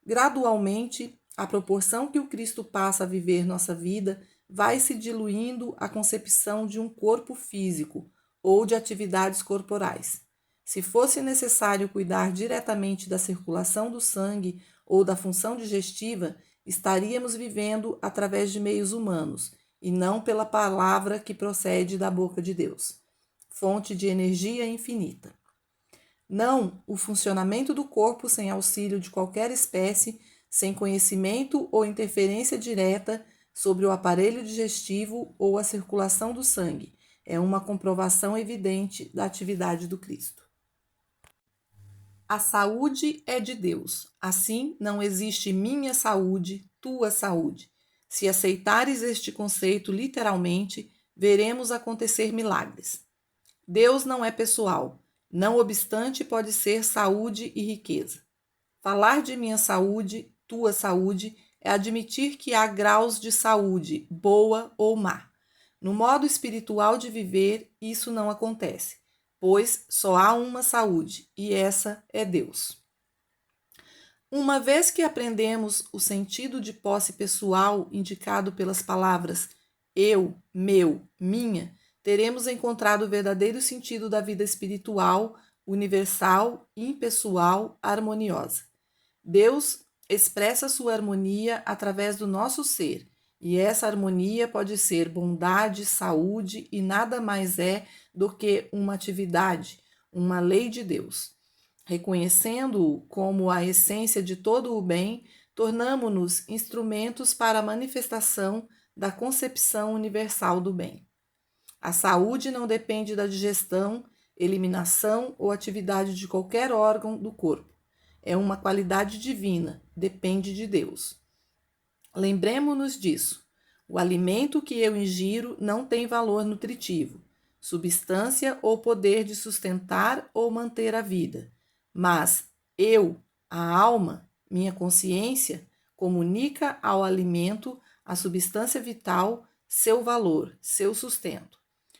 Gradualmente, à proporção que o Cristo passa a viver nossa vida, vai se diluindo a concepção de um corpo físico ou de atividades corporais. Se fosse necessário cuidar diretamente da circulação do sangue ou da função digestiva, estaríamos vivendo através de meios humanos e não pela palavra que procede da boca de Deus, fonte de energia infinita. Não o funcionamento do corpo sem auxílio de qualquer espécie, sem conhecimento ou interferência direta sobre o aparelho digestivo ou a circulação do sangue, é uma comprovação evidente da atividade do Cristo. A saúde é de Deus. Assim, não existe minha saúde, tua saúde. Se aceitares este conceito literalmente, veremos acontecer milagres. Deus não é pessoal, não obstante pode ser saúde e riqueza. Falar de minha saúde, tua saúde, é admitir que há graus de saúde, boa ou má. No modo espiritual de viver, isso não acontece, pois só há uma saúde, e essa é Deus. Uma vez que aprendemos o sentido de posse pessoal indicado pelas palavras eu, meu, minha, teremos encontrado o verdadeiro sentido da vida espiritual, universal, impessoal, harmoniosa. Deus expressa sua harmonia através do nosso ser, e essa harmonia pode ser bondade, saúde e nada mais é do que uma atividade, uma lei de Deus. Reconhecendo-o como a essência de todo o bem, tornamo-nos instrumentos para a manifestação da concepção universal do bem. A saúde não depende da digestão, eliminação ou atividade de qualquer órgão do corpo. É uma qualidade divina, depende de Deus. Lembremos-nos disso. O alimento que eu ingiro não tem valor nutritivo, substância ou poder de sustentar ou manter a vida, mas eu, a alma, minha consciência, comunica ao alimento a substância vital, seu valor, seu sustento.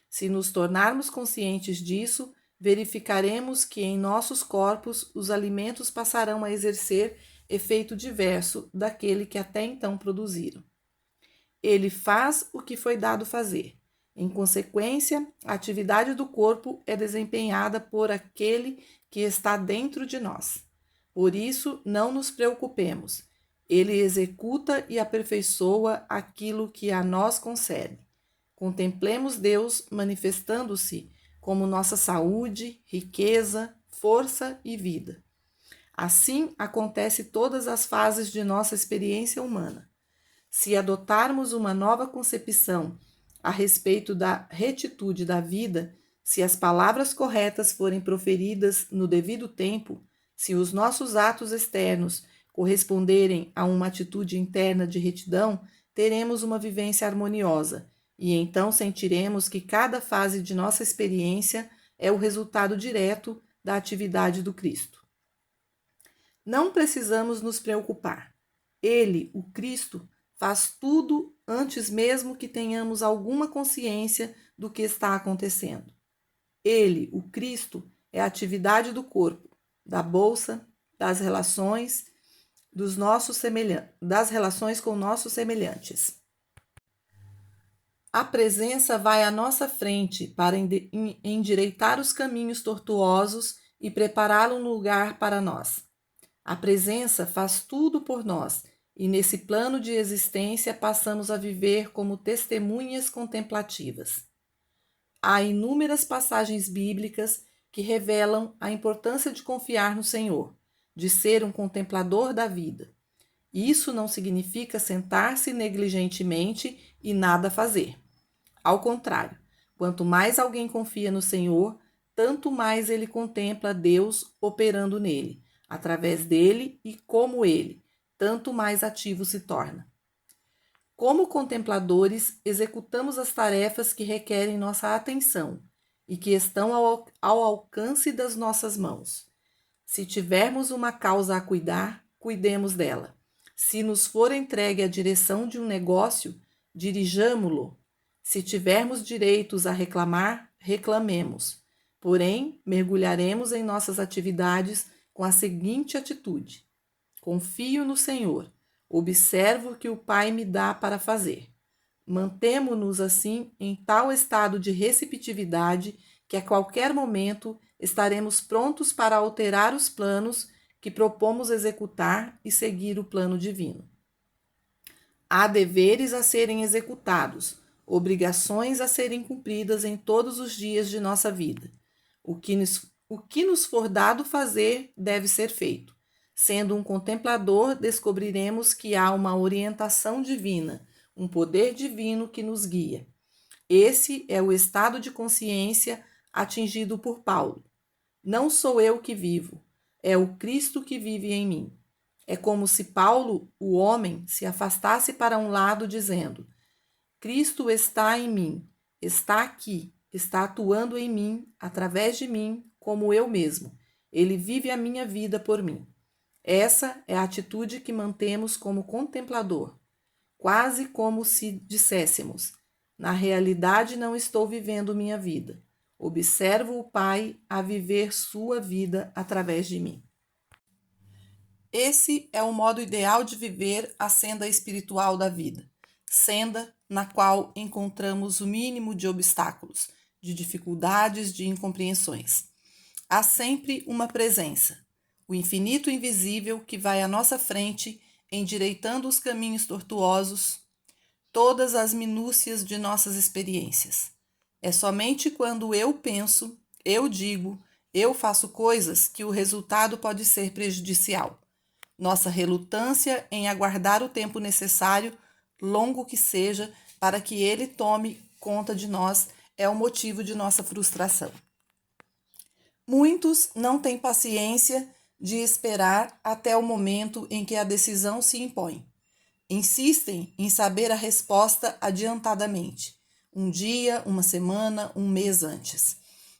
Se nos tornarmos conscientes disso, verificaremos que em nossos corpos os alimentos passarão a exercer efeito diverso daquele que até então produziram. Ele faz o que foi dado fazer. Em consequência, a atividade do corpo é desempenhada por aquele que está dentro de nós. Por isso, não nos preocupemos. Ele executa e aperfeiçoa aquilo que a nós concede. Contemplemos Deus manifestando-se como nossa saúde, riqueza, força e vida. Assim acontece todas as fases de nossa experiência humana. Se adotarmos uma nova concepção a respeito da retitude da vida, se as palavras corretas forem proferidas no devido tempo, se os nossos atos externos corresponderem a uma atitude interna de retidão, teremos uma vivência harmoniosa e então sentiremos que cada fase de nossa experiência é o resultado direto da atividade do Cristo. Não precisamos nos preocupar. Ele, o Cristo, faz tudo antes mesmo que tenhamos alguma consciência do que está acontecendo. Ele, o Cristo, é a atividade do corpo, da bolsa, das relações, das relações com nossos semelhantes. A presença vai à nossa frente para endireitar os caminhos tortuosos e preparar um lugar para nós. A presença faz tudo por nós e nesse plano de existência passamos a viver como testemunhas contemplativas. Há inúmeras passagens bíblicas que revelam a importância de confiar no Senhor, de ser um contemplador da vida. Isso não significa sentar-se negligentemente e nada fazer. Ao contrário, quanto mais alguém confia no Senhor, tanto mais ele contempla Deus operando nele, através dele e como ele, tanto mais ativo se torna. Como contempladores, executamos as tarefas que requerem nossa atenção e que estão ao alcance das nossas mãos. Se tivermos uma causa a cuidar, cuidemos dela. Se nos for entregue a direção de um negócio, dirijamo-lo. Se tivermos direitos a reclamar, reclamemos. Porém, mergulharemos em nossas atividades com a seguinte atitude: confio no Senhor, observo o que o Pai me dá para fazer. Mantemo-nos assim em tal estado de receptividade que a qualquer momento estaremos prontos para alterar os planos que propomos executar e seguir o plano divino. Há deveres a serem executados, obrigações a serem cumpridas em todos os dias de nossa vida. O que nos for dado fazer deve ser feito. Sendo um contemplador, descobriremos que há uma orientação divina, um poder divino que nos guia. Esse é o estado de consciência atingido por Paulo. Não sou eu que vivo, é o Cristo que vive em mim. É como se Paulo, o homem, se afastasse para um lado, dizendo: Cristo está em mim, está aqui, está atuando em mim, através de mim, como eu mesmo. Ele vive a minha vida por mim. Essa é a atitude que mantemos como contemplador, quase como se disséssemos: na realidade não estou vivendo minha vida. Observo o Pai a viver sua vida através de mim. Esse é o modo ideal de viver a senda espiritual da vida, senda na qual encontramos o mínimo de obstáculos, de dificuldades, de incompreensões. Há sempre uma presença, o infinito invisível que vai à nossa frente, endireitando os caminhos tortuosos, todas as minúcias de nossas experiências. É somente quando eu penso, eu digo, eu faço coisas que o resultado pode ser prejudicial. Nossa relutância em aguardar o tempo necessário, longo que seja, para que Ele tome conta de nós é o motivo de nossa frustração. Muitos não têm paciência de esperar até o momento em que a decisão se impõe. Insistem em saber a resposta adiantadamente, um dia, uma semana, um mês antes.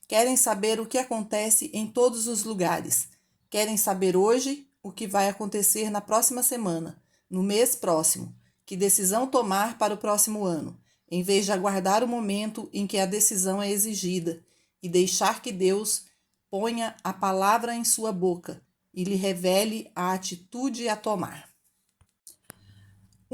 Querem saber o que acontece em todos os lugares. Querem saber hoje o que vai acontecer na próxima semana, no mês próximo, que decisão tomar para o próximo ano, em vez de aguardar o momento em que a decisão é exigida e deixar que Deus ponha a palavra em sua boca e lhe revele a atitude a tomar.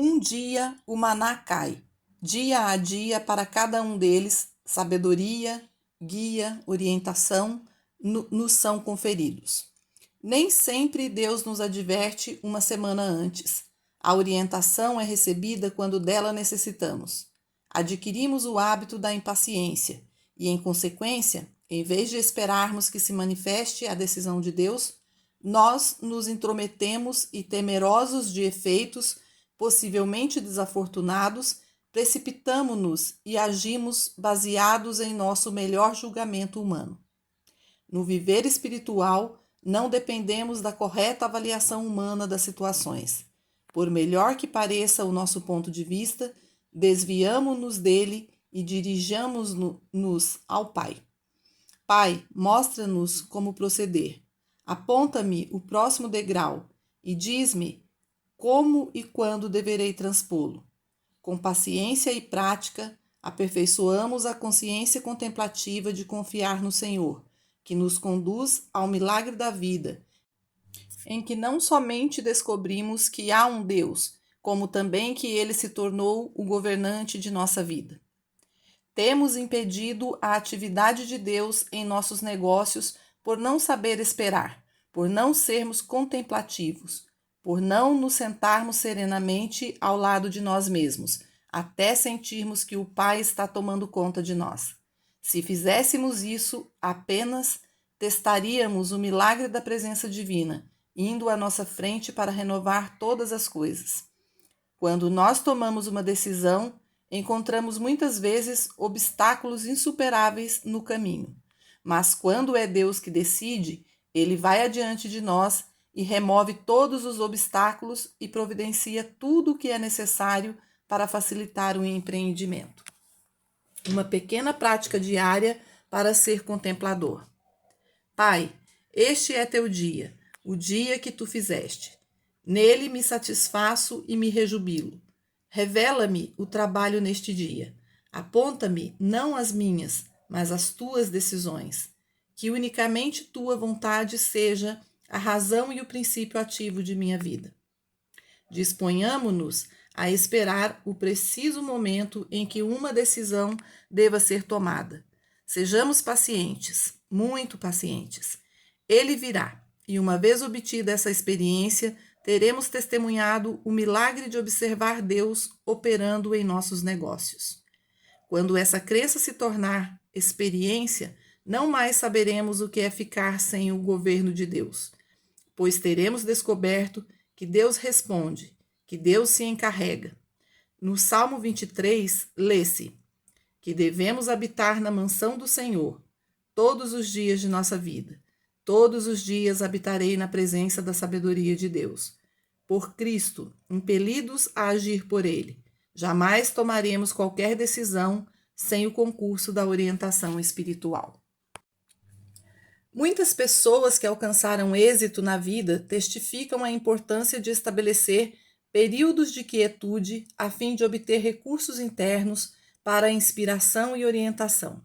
Um dia o maná cai, dia a dia para cada um deles, sabedoria, guia, orientação nos são conferidos. Nem sempre Deus nos adverte uma semana antes. A orientação é recebida quando dela necessitamos. Adquirimos o hábito da impaciência e, em consequência, em vez de esperarmos que se manifeste a decisão de Deus, nós nos intrometemos e, temerosos de efeitos possivelmente desafortunados, precipitamo-nos e agimos baseados em nosso melhor julgamento humano. No viver espiritual, não dependemos da correta avaliação humana das situações. Por melhor que pareça o nosso ponto de vista, desviamo-nos dele e dirigamos-nos ao Pai. Pai, mostra-nos como proceder. Aponta-me o próximo degrau e diz-me como e quando deverei transpô-lo. Com paciência e prática, aperfeiçoamos a consciência contemplativa de confiar no Senhor, que nos conduz ao milagre da vida, em que não somente descobrimos que há um Deus, como também que Ele se tornou o governante de nossa vida. Temos impedido a atividade de Deus em nossos negócios por não saber esperar, por não sermos contemplativos, por não nos sentarmos serenamente ao lado de nós mesmos, até sentirmos que o Pai está tomando conta de nós. Se fizéssemos isso, apenas testaríamos o milagre da presença divina, indo à nossa frente para renovar todas as coisas. Quando nós tomamos uma decisão, encontramos muitas vezes obstáculos insuperáveis no caminho. Mas quando é Deus que decide, Ele vai adiante de nós e remove todos os obstáculos e providencia tudo o que é necessário para facilitar o empreendimento. Uma pequena prática diária para ser contemplador. Pai, este é teu dia, o dia que tu fizeste. Nele me satisfaço e me rejubilo. Revela-me o trabalho neste dia. Aponta-me não as minhas, mas as tuas decisões. Que unicamente tua vontade seja a razão e o princípio ativo de minha vida. Disponhamo-nos a esperar o preciso momento em que uma decisão deva ser tomada. Sejamos pacientes, muito pacientes. Ele virá, e uma vez obtida essa experiência, teremos testemunhado o milagre de observar Deus operando em nossos negócios. Quando essa crença se tornar experiência, não mais saberemos o que é ficar sem o governo de Deus, pois teremos descoberto que Deus responde, que Deus se encarrega. No Salmo 23, lê-se que devemos habitar na mansão do Senhor todos os dias de nossa vida. Todos os dias habitarei na presença da sabedoria de Deus. Por Cristo, impelidos a agir por Ele, jamais tomaremos qualquer decisão sem o concurso da orientação espiritual. Muitas pessoas que alcançaram êxito na vida testificam a importância de estabelecer períodos de quietude a fim de obter recursos internos para a inspiração e orientação.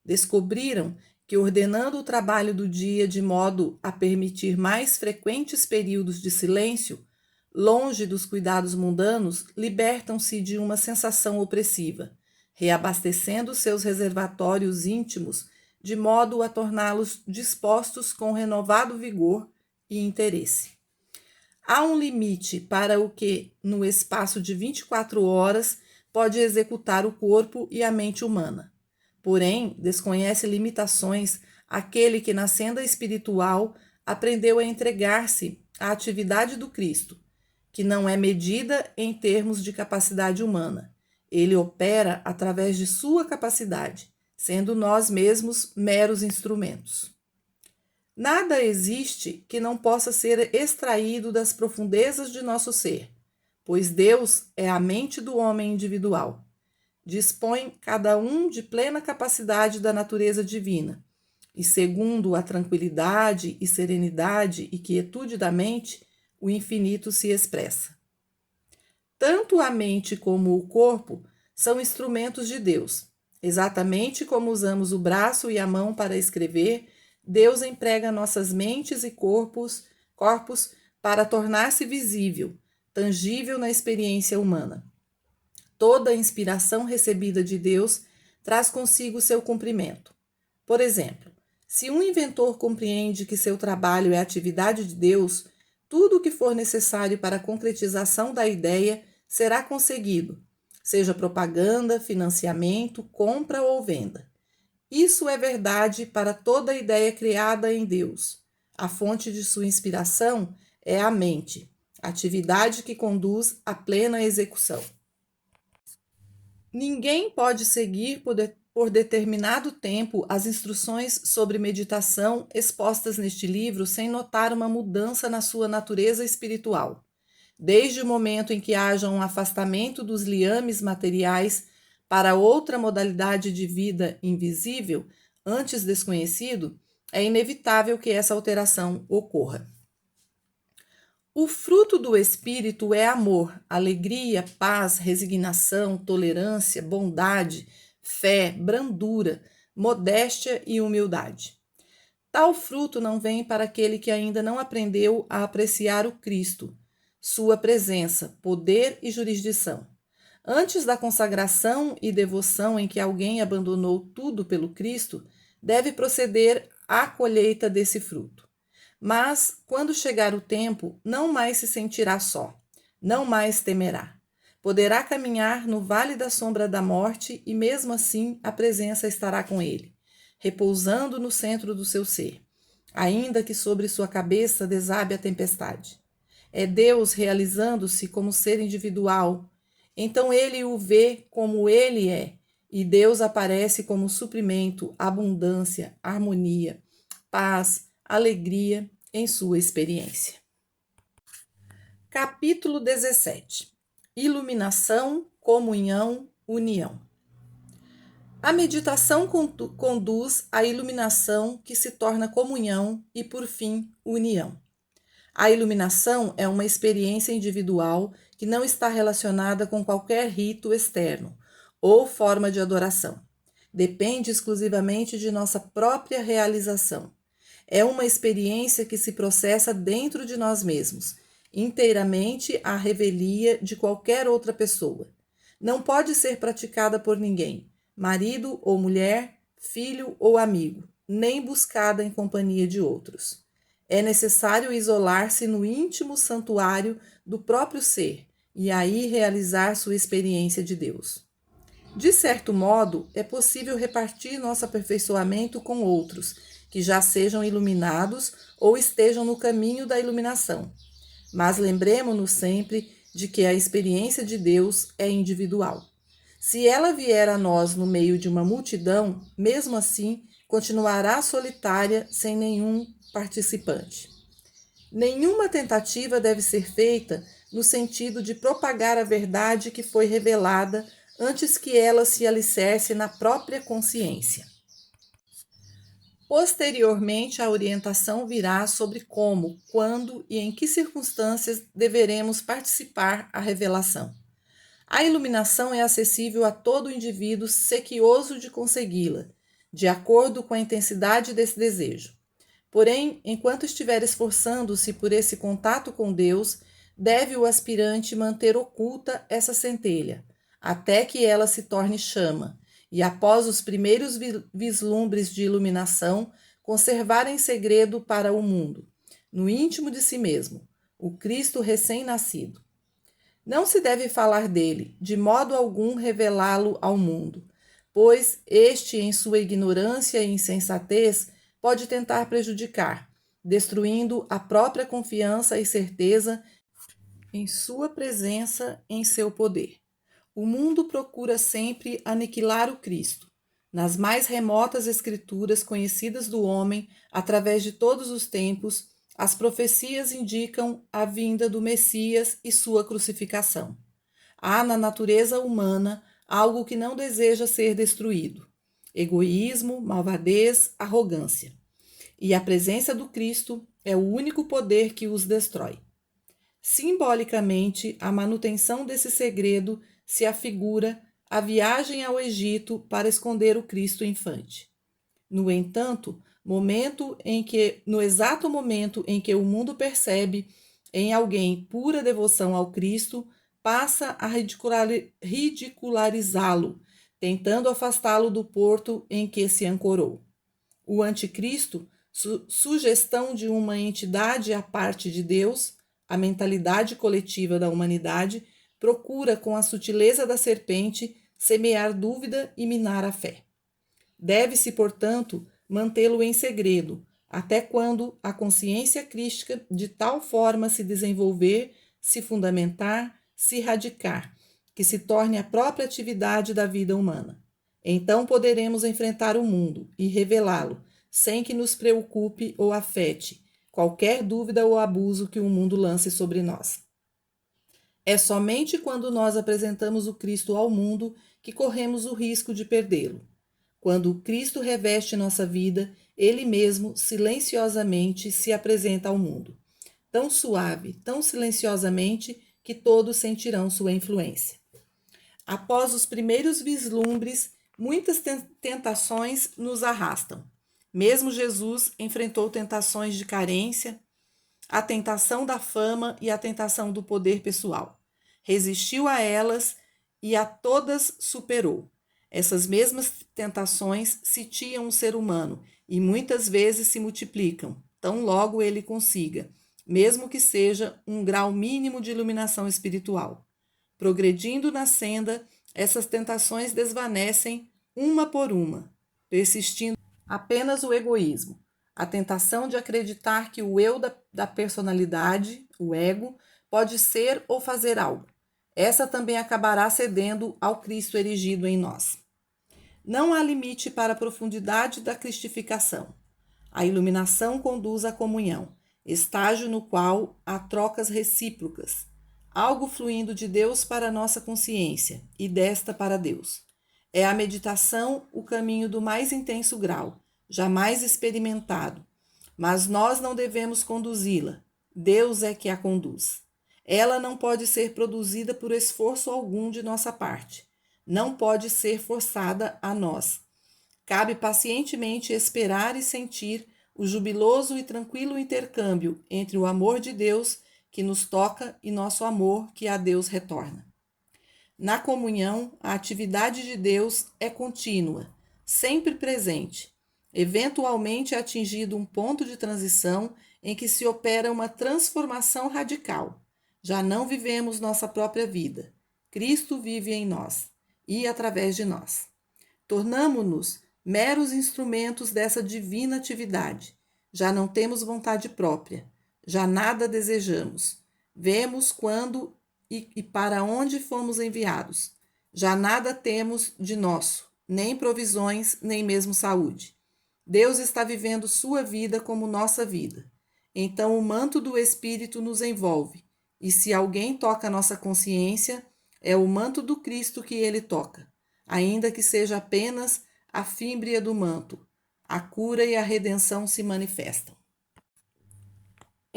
Descobriram que, ordenando o trabalho do dia de modo a permitir mais frequentes períodos de silêncio, longe dos cuidados mundanos, libertam-se de uma sensação opressiva, reabastecendo seus reservatórios íntimos de modo a torná-los dispostos com renovado vigor e interesse. Há um limite para o que, no espaço de 24 horas, pode executar o corpo e a mente humana. Porém, desconhece limitações aquele que, na senda espiritual, aprendeu a entregar-se à atividade do Cristo, que não é medida em termos de capacidade humana. Ele opera através de sua capacidade, sendo nós mesmos meros instrumentos. Nada existe que não possa ser extraído das profundezas de nosso ser, pois Deus é a mente do homem individual. Dispõe cada um de plena capacidade da natureza divina, e segundo a tranquilidade e serenidade e quietude da mente, o infinito se expressa. Tanto a mente como o corpo são instrumentos de Deus. Exatamente como usamos o braço e a mão para escrever, Deus emprega nossas mentes e corpos para tornar-se visível, tangível na experiência humana. Toda a inspiração recebida de Deus traz consigo seu cumprimento. Por exemplo, se um inventor compreende que seu trabalho é atividade de Deus, tudo o que for necessário para a concretização da ideia será conseguido, seja propaganda, financiamento, compra ou venda. Isso é verdade para toda ideia criada em Deus. A fonte de sua inspiração é a mente, atividade que conduz à plena execução. Ninguém pode seguir por determinado tempo as instruções sobre meditação expostas neste livro sem notar uma mudança na sua natureza espiritual. Desde o momento em que haja um afastamento dos liames materiais para outra modalidade de vida invisível, antes desconhecido, é inevitável que essa alteração ocorra. O fruto do Espírito é amor, alegria, paz, resignação, tolerância, bondade, fé, brandura, modéstia e humildade. Tal fruto não vem para aquele que ainda não aprendeu a apreciar o Cristo, sua presença, poder e jurisdição. Antes da consagração e devoção em que alguém abandonou tudo pelo Cristo, deve proceder à colheita desse fruto. Mas, quando chegar o tempo, não mais se sentirá só, não mais temerá. Poderá caminhar no vale da sombra da morte e, mesmo assim, a presença estará com ele, repousando no centro do seu ser, ainda que sobre sua cabeça desabe a tempestade. É Deus realizando-se como ser individual. Então ele o vê como ele é, e Deus aparece como suprimento, abundância, harmonia, paz, alegria em sua experiência. Capítulo 17. Iluminação, comunhão, união. A meditação conduz à iluminação, que se torna comunhão e, por fim, união. A iluminação é uma experiência individual que não está relacionada com qualquer rito externo ou forma de adoração. Depende exclusivamente de nossa própria realização. É uma experiência que se processa dentro de nós mesmos, inteiramente à revelia de qualquer outra pessoa. Não pode ser praticada por ninguém, marido ou mulher, filho ou amigo, nem buscada em companhia de outros. É necessário isolar-se no íntimo santuário do próprio ser e aí realizar sua experiência de Deus. De certo modo, é possível repartir nosso aperfeiçoamento com outros, que já sejam iluminados ou estejam no caminho da iluminação. Mas lembremo-nos sempre de que a experiência de Deus é individual. Se ela vier a nós no meio de uma multidão, mesmo assim, continuará solitária sem nenhum participante. Nenhuma tentativa deve ser feita no sentido de propagar a verdade que foi revelada antes que ela se alicerce na própria consciência. Posteriormente, a orientação virá sobre como, quando e em que circunstâncias deveremos participar a revelação. A iluminação é acessível a todo indivíduo sequioso de consegui-la, de acordo com a intensidade desse desejo. Porém, enquanto estiver esforçando-se por esse contato com Deus, deve o aspirante manter oculta essa centelha, até que ela se torne chama, e após os primeiros vislumbres de iluminação, conservar em segredo para o mundo, no íntimo de si mesmo, o Cristo recém-nascido. Não se deve falar dele, de modo algum revelá-lo ao mundo, pois este, em sua ignorância e insensatez, pode tentar prejudicar, destruindo a própria confiança e certeza em sua presença, em seu poder. O mundo procura sempre aniquilar o Cristo. Nas mais remotas escrituras conhecidas do homem, através de todos os tempos, as profecias indicam a vinda do Messias e sua crucificação. Há na natureza humana algo que não deseja ser destruído: egoísmo, malvadez, arrogância. E a presença do Cristo é o único poder que os destrói. Simbolicamente, a manutenção desse segredo se afigura a viagem ao Egito para esconder o Cristo infante. No entanto, no exato momento em que o mundo percebe em alguém pura devoção ao Cristo, passa a ridicularizá-lo, tentando afastá-lo do porto em que se ancorou. O anticristo, sugestão de uma entidade à parte de Deus, a mentalidade coletiva da humanidade, procura, com a sutileza da serpente, semear dúvida e minar a fé. Deve-se, portanto, mantê-lo em segredo, até quando a consciência crística de tal forma se desenvolver, se fundamentar, se radicar, que se torne a própria atividade da vida humana. Então poderemos enfrentar o mundo e revelá-lo, sem que nos preocupe ou afete qualquer dúvida ou abuso que o mundo lance sobre nós. É somente quando nós apresentamos o Cristo ao mundo que corremos o risco de perdê-lo. Quando o Cristo reveste nossa vida, ele mesmo silenciosamente se apresenta ao mundo, tão suave, tão silenciosamente, que todos sentirão sua influência. Após os primeiros vislumbres, muitas tentações nos arrastam. Mesmo Jesus enfrentou tentações de carência, a tentação da fama e a tentação do poder pessoal. Resistiu a elas e a todas superou. Essas mesmas tentações sitiam o ser humano e muitas vezes se multiplicam, tão logo ele consiga, mesmo que seja um grau mínimo de iluminação espiritual. Progredindo na senda, essas tentações desvanecem uma por uma, persistindo apenas o egoísmo, a tentação de acreditar que o eu da personalidade, o ego, pode ser ou fazer algo. Essa também acabará cedendo ao Cristo erigido em nós. Não há limite para a profundidade da cristificação. A iluminação conduz à comunhão, estágio no qual há trocas recíprocas, algo fluindo de Deus para a nossa consciência e desta para Deus. É a meditação o caminho do mais intenso grau, jamais experimentado, mas nós não devemos conduzi-la, Deus é que a conduz. Ela não pode ser produzida por esforço algum de nossa parte, não pode ser forçada a nós. Cabe pacientemente esperar e sentir o jubiloso e tranquilo intercâmbio entre o amor de Deus que nos toca e nosso amor que a Deus retorna. Na comunhão, a atividade de Deus é contínua, sempre presente. Eventualmente é atingido um ponto de transição em que se opera uma transformação radical. Já não vivemos nossa própria vida. Cristo vive em nós e através de nós. Tornamo-nos meros instrumentos dessa divina atividade. Já não temos vontade própria, já nada desejamos. Vemos quando e para onde fomos enviados. Já nada temos de nosso, nem provisões, nem mesmo saúde. Deus está vivendo sua vida como nossa vida. Então o manto do Espírito nos envolve, e se alguém toca nossa consciência, é o manto do Cristo que ele toca, ainda que seja apenas a fímbria do manto. A cura e a redenção se manifestam.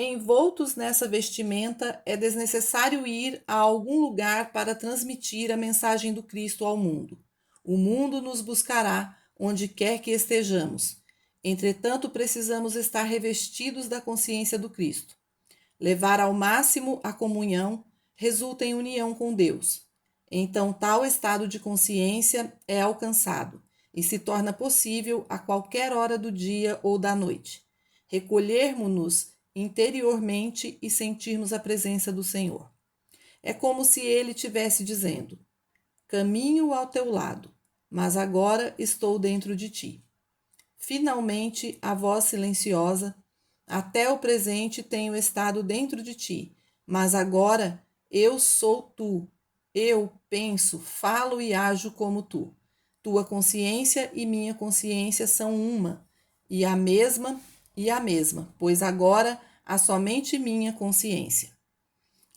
Envoltos nessa vestimenta, é desnecessário ir a algum lugar para transmitir a mensagem do Cristo ao mundo. O mundo nos buscará onde quer que estejamos. Entretanto, precisamos estar revestidos da consciência do Cristo. Levar ao máximo a comunhão resulta em união com Deus. Então, tal estado de consciência é alcançado e se torna possível a qualquer hora do dia ou da noite. Recolhermos-nos interiormente e sentirmos a presença do Senhor. É como se ele estivesse dizendo: caminho ao teu lado, mas agora estou dentro de ti. Finalmente, a voz silenciosa: até o presente tenho estado dentro de ti, mas agora eu sou tu, eu penso, falo e ajo como tu. Tua consciência e minha consciência são uma, e a mesma, pois agora há somente minha consciência.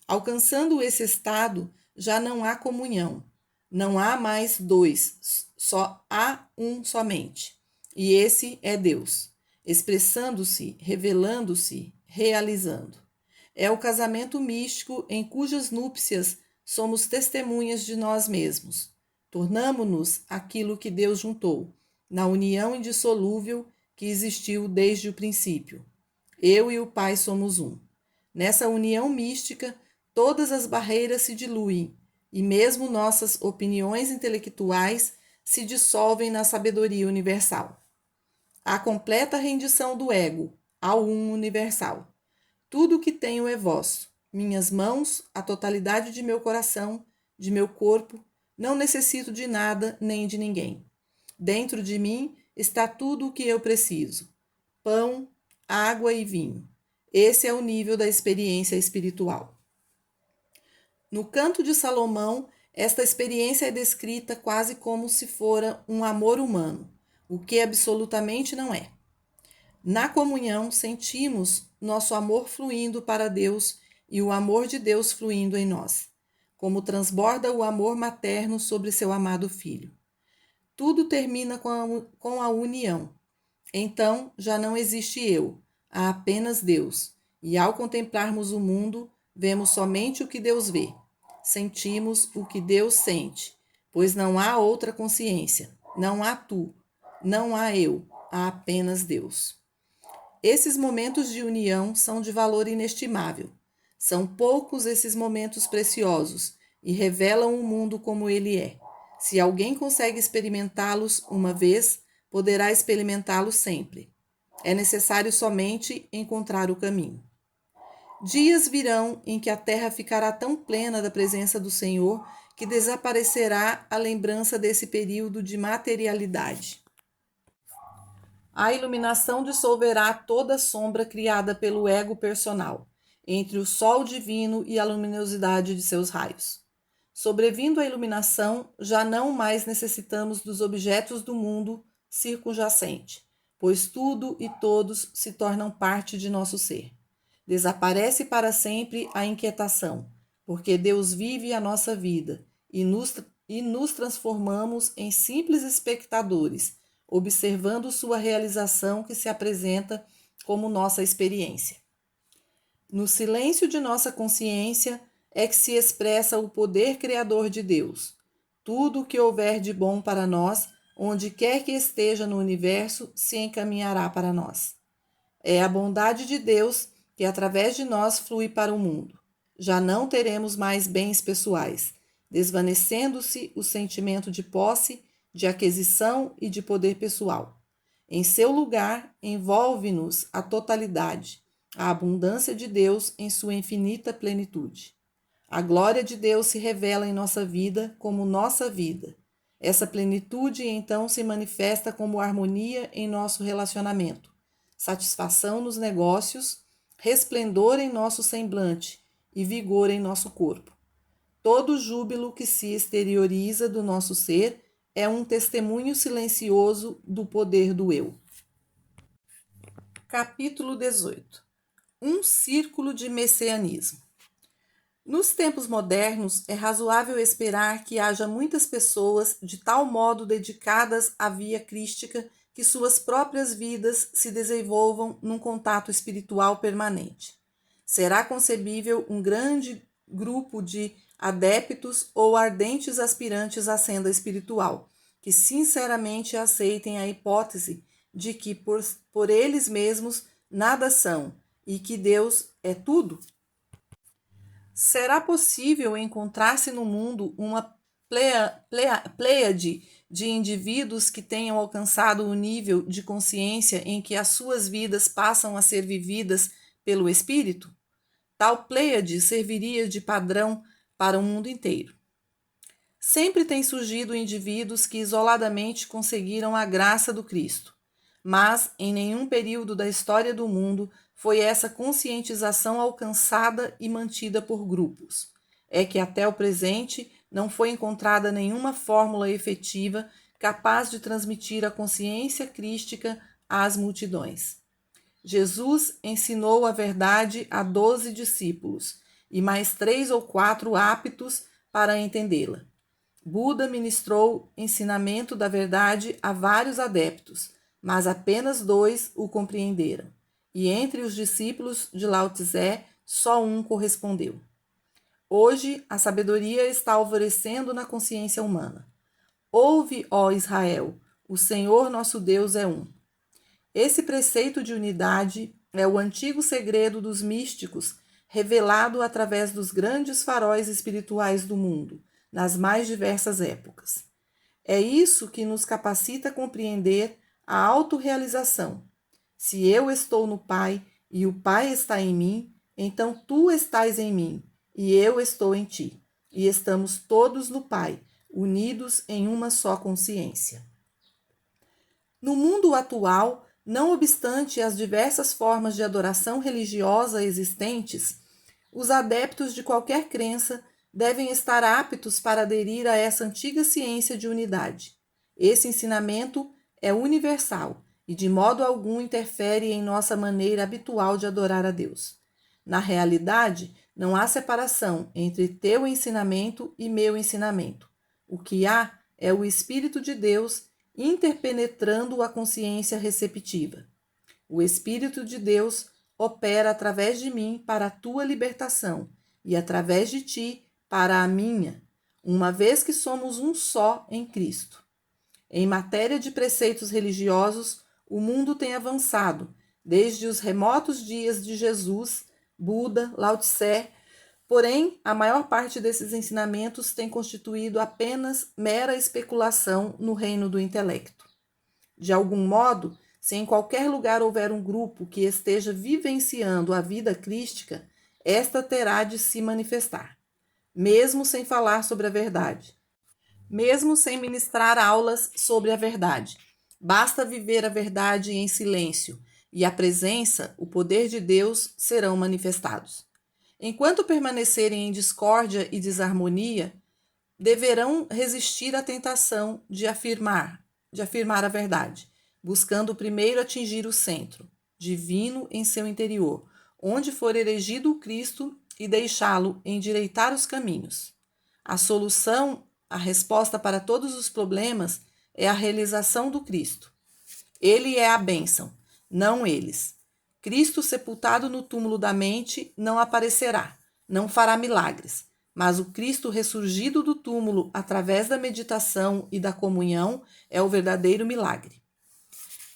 Alcançando esse estado, já não há comunhão, não há mais dois, só há um somente. E esse é Deus, expressando-se, revelando-se, realizando. É o casamento místico em cujas núpcias somos testemunhas de nós mesmos. Tornamo-nos aquilo que Deus juntou, na união indissolúvel que existiu desde o princípio. Eu e o Pai somos um. Nessa união mística, todas as barreiras se diluem e mesmo nossas opiniões intelectuais se dissolvem na sabedoria universal. A completa rendição do ego ao um universal. Tudo o que tenho é vosso. Minhas mãos, a totalidade de meu coração, de meu corpo, não necessito de nada nem de ninguém. Dentro de mim está tudo o que eu preciso: pão, água e vinho. Esse é o nível da experiência espiritual. No Canto de Salomão, esta experiência é descrita quase como se fora um amor humano, o que absolutamente não é. Na comunhão, sentimos nosso amor fluindo para Deus e o amor de Deus fluindo em nós, como transborda o amor materno sobre seu amado filho. Tudo termina com a união. Então já não existe eu, há apenas Deus, e ao contemplarmos o mundo, vemos somente o que Deus vê. Sentimos o que Deus sente, pois não há outra consciência, não há tu, não há eu, há apenas Deus. Esses momentos de união são de valor inestimável. São poucos esses momentos preciosos e revelam o mundo como ele é. Se alguém consegue experimentá-los uma vez, poderá experimentá-los sempre. É necessário somente encontrar o caminho. Dias virão em que a terra ficará tão plena da presença do Senhor que desaparecerá a lembrança desse período de materialidade. A iluminação dissolverá toda sombra criada pelo ego personal, entre o sol divino e a luminosidade de seus raios. Sobrevindo a iluminação, já não mais necessitamos dos objetos do mundo circunjacente, pois tudo e todos se tornam parte de nosso ser. Desaparece para sempre a inquietação, porque Deus vive a nossa vida e nos transformamos em simples espectadores, observando sua realização que se apresenta como nossa experiência. No silêncio de nossa consciência é que se expressa o poder criador de Deus. Tudo o que houver de bom para nós, onde quer que esteja no universo, se encaminhará para nós. É a bondade de Deus que através de nós flui para o mundo. Já não teremos mais bens pessoais, desvanecendo-se o sentimento de posse, de aquisição e de poder pessoal. Em seu lugar, envolve-nos a totalidade, a abundância de Deus em sua infinita plenitude. A glória de Deus se revela em nossa vida como nossa vida. Essa plenitude então se manifesta como harmonia em nosso relacionamento, satisfação nos negócios, resplendor em nosso semblante e vigor em nosso corpo. Todo júbilo que se exterioriza do nosso ser é um testemunho silencioso do poder do eu. Capítulo 18. Um círculo de messianismo. Nos tempos modernos, é razoável esperar que haja muitas pessoas de tal modo dedicadas à via crística que suas próprias vidas se desenvolvam num contato espiritual permanente. Será concebível um grande grupo de adeptos ou ardentes aspirantes à senda espiritual, que sinceramente aceitem a hipótese de que por eles mesmos nada são e que Deus é tudo? Será possível encontrar-se no mundo uma pleiade de indivíduos que tenham alcançado o nível de consciência em que as suas vidas passam a ser vividas pelo Espírito? Tal pleiade serviria de padrão para o mundo inteiro. Sempre têm surgido indivíduos que isoladamente conseguiram a graça do Cristo, mas em nenhum período da história do mundo foi essa conscientização alcançada e mantida por grupos. É que até o presente não foi encontrada nenhuma fórmula efetiva capaz de transmitir a consciência crística às multidões. Jesus ensinou a verdade a 12 discípulos e mais 3 ou 4 aptos para entendê-la. Buda ministrou ensinamento da verdade a vários adeptos, mas apenas 2 o compreenderam. E entre os discípulos de Lao Tse, só um correspondeu. Hoje, a sabedoria está alvorecendo na consciência humana. Ouve, ó Israel, o Senhor nosso Deus é um. Esse preceito de unidade é o antigo segredo dos místicos, revelado através dos grandes faróis espirituais do mundo, nas mais diversas épocas. É isso que nos capacita a compreender a autorrealização. Se eu estou no Pai e o Pai está em mim, então tu estás em mim e eu estou em ti. E estamos todos no Pai, unidos em uma só consciência. No mundo atual, não obstante as diversas formas de adoração religiosa existentes, os adeptos de qualquer crença devem estar aptos para aderir a essa antiga ciência de unidade. Esse ensinamento é universal e de modo algum interfere em nossa maneira habitual de adorar a Deus. Na realidade, não há separação entre teu ensinamento e meu ensinamento. O que há é o Espírito de Deus interpenetrando a consciência receptiva. O Espírito de Deus opera através de mim para a tua libertação e através de ti para a minha, uma vez que somos um só em Cristo. Em matéria de preceitos religiosos, o mundo tem avançado, desde os remotos dias de Jesus, Buda, Lao Tse. Porém, a maior parte desses ensinamentos tem constituído apenas mera especulação no reino do intelecto. De algum modo, se em qualquer lugar houver um grupo que esteja vivenciando a vida crística, esta terá de se manifestar, mesmo sem falar sobre a verdade, mesmo sem ministrar aulas sobre a verdade. Basta viver a verdade em silêncio, e a presença, o poder de Deus serão manifestados. Enquanto permanecerem em discórdia e desarmonia, deverão resistir à tentação de afirmar a verdade, buscando primeiro atingir o centro, divino em seu interior, onde for erigido o Cristo e deixá-lo endireitar os caminhos. A solução, a resposta para todos os problemas é a realização do Cristo. Ele é a bênção, não eles. Cristo sepultado no túmulo da mente não aparecerá, não fará milagres, mas o Cristo ressurgido do túmulo através da meditação e da comunhão é o verdadeiro milagre.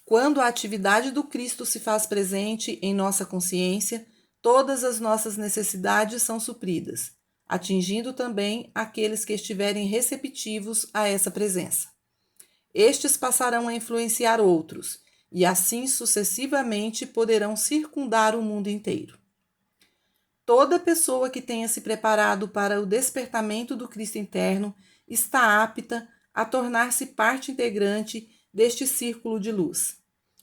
Quando a atividade do Cristo se faz presente em nossa consciência, todas as nossas necessidades são supridas, atingindo também aqueles que estiverem receptivos a essa presença. Estes passarão a influenciar outros, e assim sucessivamente poderão circundar o mundo inteiro. Toda pessoa que tenha se preparado para o despertamento do Cristo interno está apta a tornar-se parte integrante deste círculo de luz.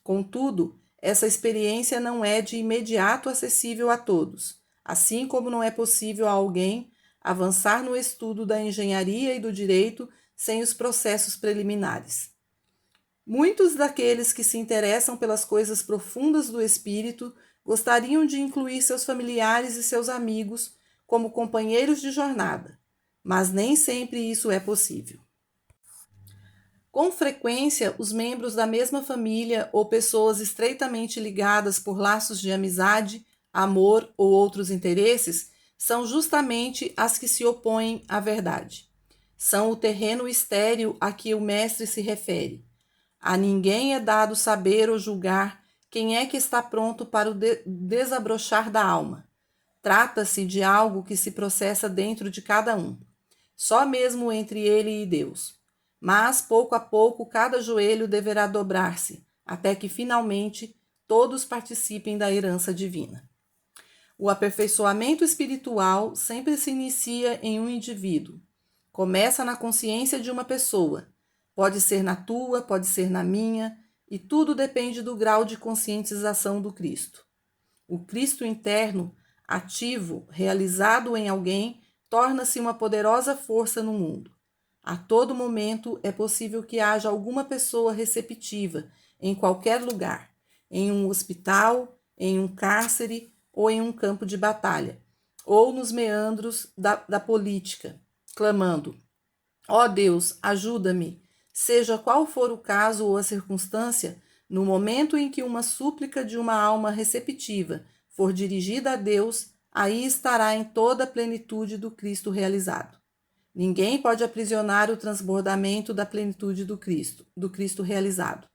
Contudo, essa experiência não é de imediato acessível a todos, assim como não é possível a alguém avançar no estudo da engenharia e do direito sem os processos preliminares. Muitos daqueles que se interessam pelas coisas profundas do espírito gostariam de incluir seus familiares e seus amigos como companheiros de jornada, mas nem sempre isso é possível. Com frequência, os membros da mesma família ou pessoas estreitamente ligadas por laços de amizade, amor ou outros interesses são justamente as que se opõem à verdade. São o terreno estéril a que o mestre se refere. A ninguém é dado saber ou julgar quem é que está pronto para o desabrochar da alma. Trata-se de algo que se processa dentro de cada um, só mesmo entre ele e Deus. Mas, pouco a pouco, cada joelho deverá dobrar-se, até que, finalmente, todos participem da herança divina. O aperfeiçoamento espiritual sempre se inicia em um indivíduo. Começa na consciência de uma pessoa. Pode ser na tua, pode ser na minha, e tudo depende do grau de conscientização do Cristo. O Cristo interno, ativo, realizado em alguém, torna-se uma poderosa força no mundo. A todo momento é possível que haja alguma pessoa receptiva em qualquer lugar, em um hospital, em um cárcere ou em um campo de batalha, ou nos meandros da política, clamando: ó Deus, ajuda-me! Seja qual for o caso ou a circunstância, no momento em que uma súplica de uma alma receptiva for dirigida a Deus, aí estará em toda a plenitude do Cristo realizado. Ninguém pode aprisionar o transbordamento da plenitude do Cristo realizado,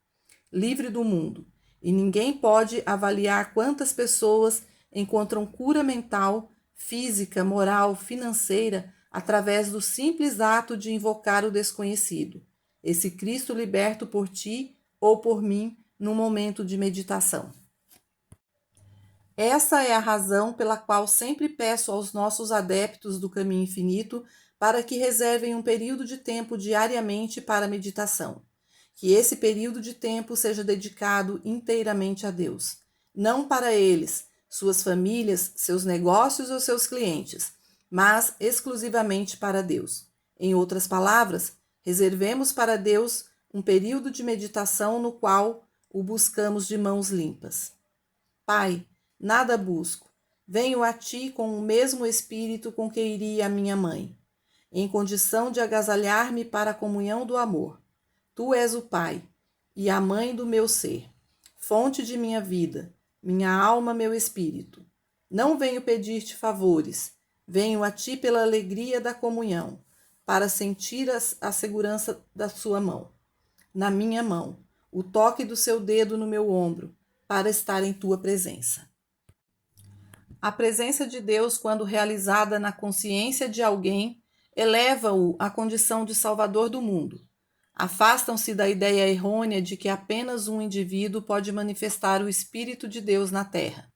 livre do mundo. E ninguém pode avaliar quantas pessoas encontram cura mental, física, moral, financeira, através do simples ato de invocar o desconhecido, esse Cristo liberto por ti ou por mim num momento de meditação. Essa é a razão pela qual sempre peço aos nossos adeptos do caminho infinito para que reservem um período de tempo diariamente para a meditação. Que esse período de tempo seja dedicado inteiramente a Deus, não para eles, suas famílias, seus negócios ou seus clientes, mas exclusivamente para Deus. Em outras palavras, reservemos para Deus um período de meditação no qual o buscamos de mãos limpas. Pai, nada busco. Venho a ti com o mesmo espírito com que iria a minha mãe, em condição de agasalhar-me para a comunhão do amor. Tu és o Pai e a mãe do meu ser, fonte de minha vida, minha alma, meu espírito. Não venho pedir-te favores, venho a ti pela alegria da comunhão, para sentir a segurança da sua mão, na minha mão, o toque do seu dedo no meu ombro, para estar em tua presença. A presença de Deus, quando realizada na consciência de alguém, eleva-o à condição de Salvador do mundo. Afastam-se da ideia errônea de que apenas um indivíduo pode manifestar o Espírito de Deus na Terra.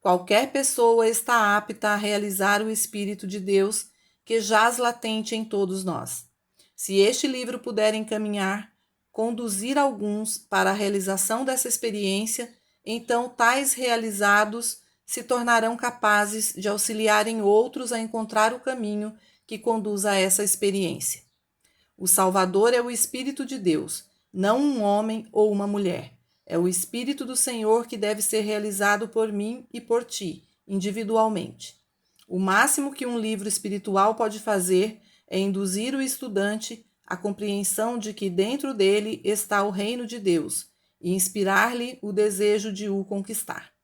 Qualquer pessoa está apta a realizar o Espírito de Deus que jaz latente em todos nós. Se este livro puder encaminhar, conduzir alguns para a realização dessa experiência, então tais realizados se tornarão capazes de auxiliarem outros a encontrar o caminho que conduz a essa experiência. O Salvador é o Espírito de Deus, não um homem ou uma mulher. É o Espírito do Senhor que deve ser realizado por mim e por ti, individualmente. O máximo que um livro espiritual pode fazer é induzir o estudante à compreensão de que dentro dele está o reino de Deus e inspirar-lhe o desejo de o conquistar.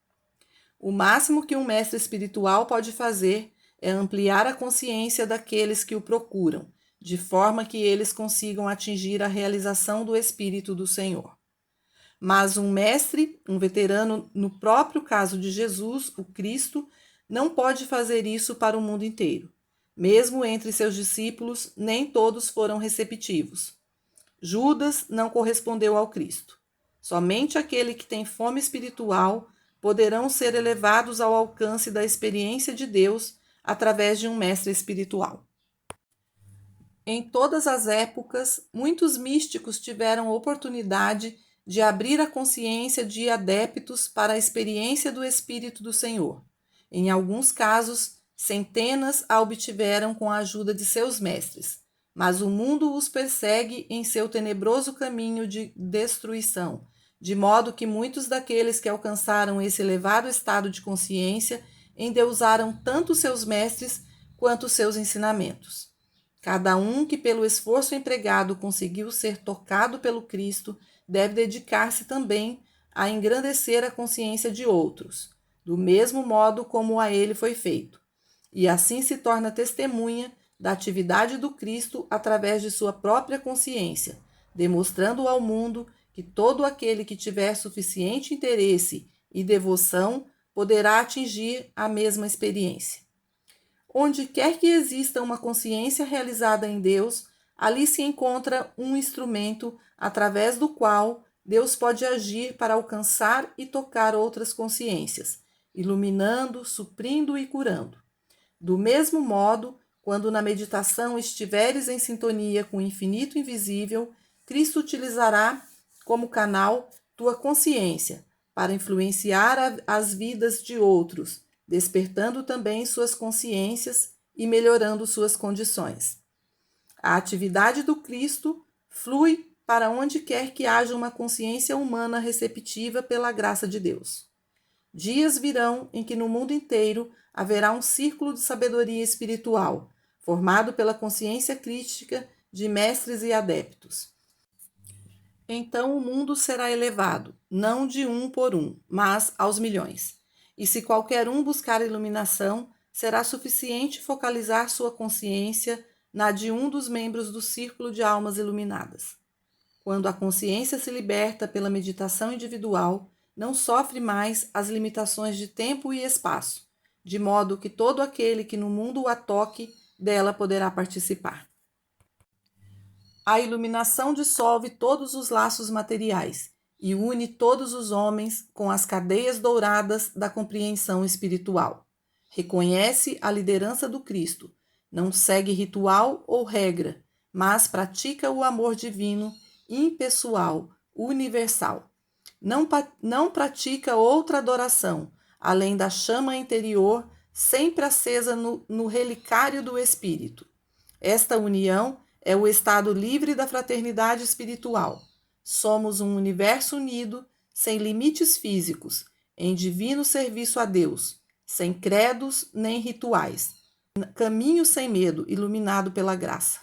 O máximo que um mestre espiritual pode fazer é ampliar a consciência daqueles que o procuram, de forma que eles consigam atingir a realização do Espírito do Senhor. Mas um mestre, um veterano no próprio caso de Jesus, o Cristo, não pode fazer isso para o mundo inteiro. Mesmo entre seus discípulos, nem todos foram receptivos. Judas não correspondeu ao Cristo. Somente aquele que tem fome espiritual poderão ser elevados ao alcance da experiência de Deus através de um mestre espiritual. Em todas as épocas, muitos místicos tiveram oportunidade de abrir a consciência de adeptos para a experiência do Espírito do Senhor. Em alguns casos, centenas a obtiveram com a ajuda de seus mestres, mas o mundo os persegue em seu tenebroso caminho de destruição, de modo que muitos daqueles que alcançaram esse elevado estado de consciência endeusaram tanto seus mestres quanto seus ensinamentos. Cada um que pelo esforço empregado conseguiu ser tocado pelo Cristo deve dedicar-se também a engrandecer a consciência de outros, do mesmo modo como a ele foi feito, e assim se torna testemunha da atividade do Cristo através de sua própria consciência, demonstrando ao mundo que todo aquele que tiver suficiente interesse e devoção poderá atingir a mesma experiência. Onde quer que exista uma consciência realizada em Deus, ali se encontra um instrumento através do qual Deus pode agir para alcançar e tocar outras consciências, iluminando, suprindo e curando. Do mesmo modo, quando na meditação estiveres em sintonia com o infinito invisível, Cristo utilizará como canal tua consciência para influenciar as vidas de outros, despertando também suas consciências e melhorando suas condições. A atividade do Cristo flui para onde quer que haja uma consciência humana receptiva pela graça de Deus. Dias virão em que no mundo inteiro haverá um círculo de sabedoria espiritual, formado pela consciência crítica de mestres e adeptos. Então o mundo será elevado, não de um por um, mas aos milhões. E se qualquer um buscar iluminação, será suficiente focalizar sua consciência na de um dos membros do círculo de almas iluminadas. Quando a consciência se liberta pela meditação individual, não sofre mais as limitações de tempo e espaço, de modo que todo aquele que no mundo a toque, dela poderá participar. A iluminação dissolve todos os laços materiais e une todos os homens com as cadeias douradas da compreensão espiritual. Reconhece a liderança do Cristo, não segue ritual ou regra, mas pratica o amor divino, impessoal, universal. Não pratica outra adoração, além da chama interior sempre acesa no relicário do Espírito. Esta união é o estado livre da fraternidade espiritual. Somos um universo unido, sem limites físicos, em divino serviço a Deus, sem credos nem rituais. Caminho sem medo, iluminado pela graça.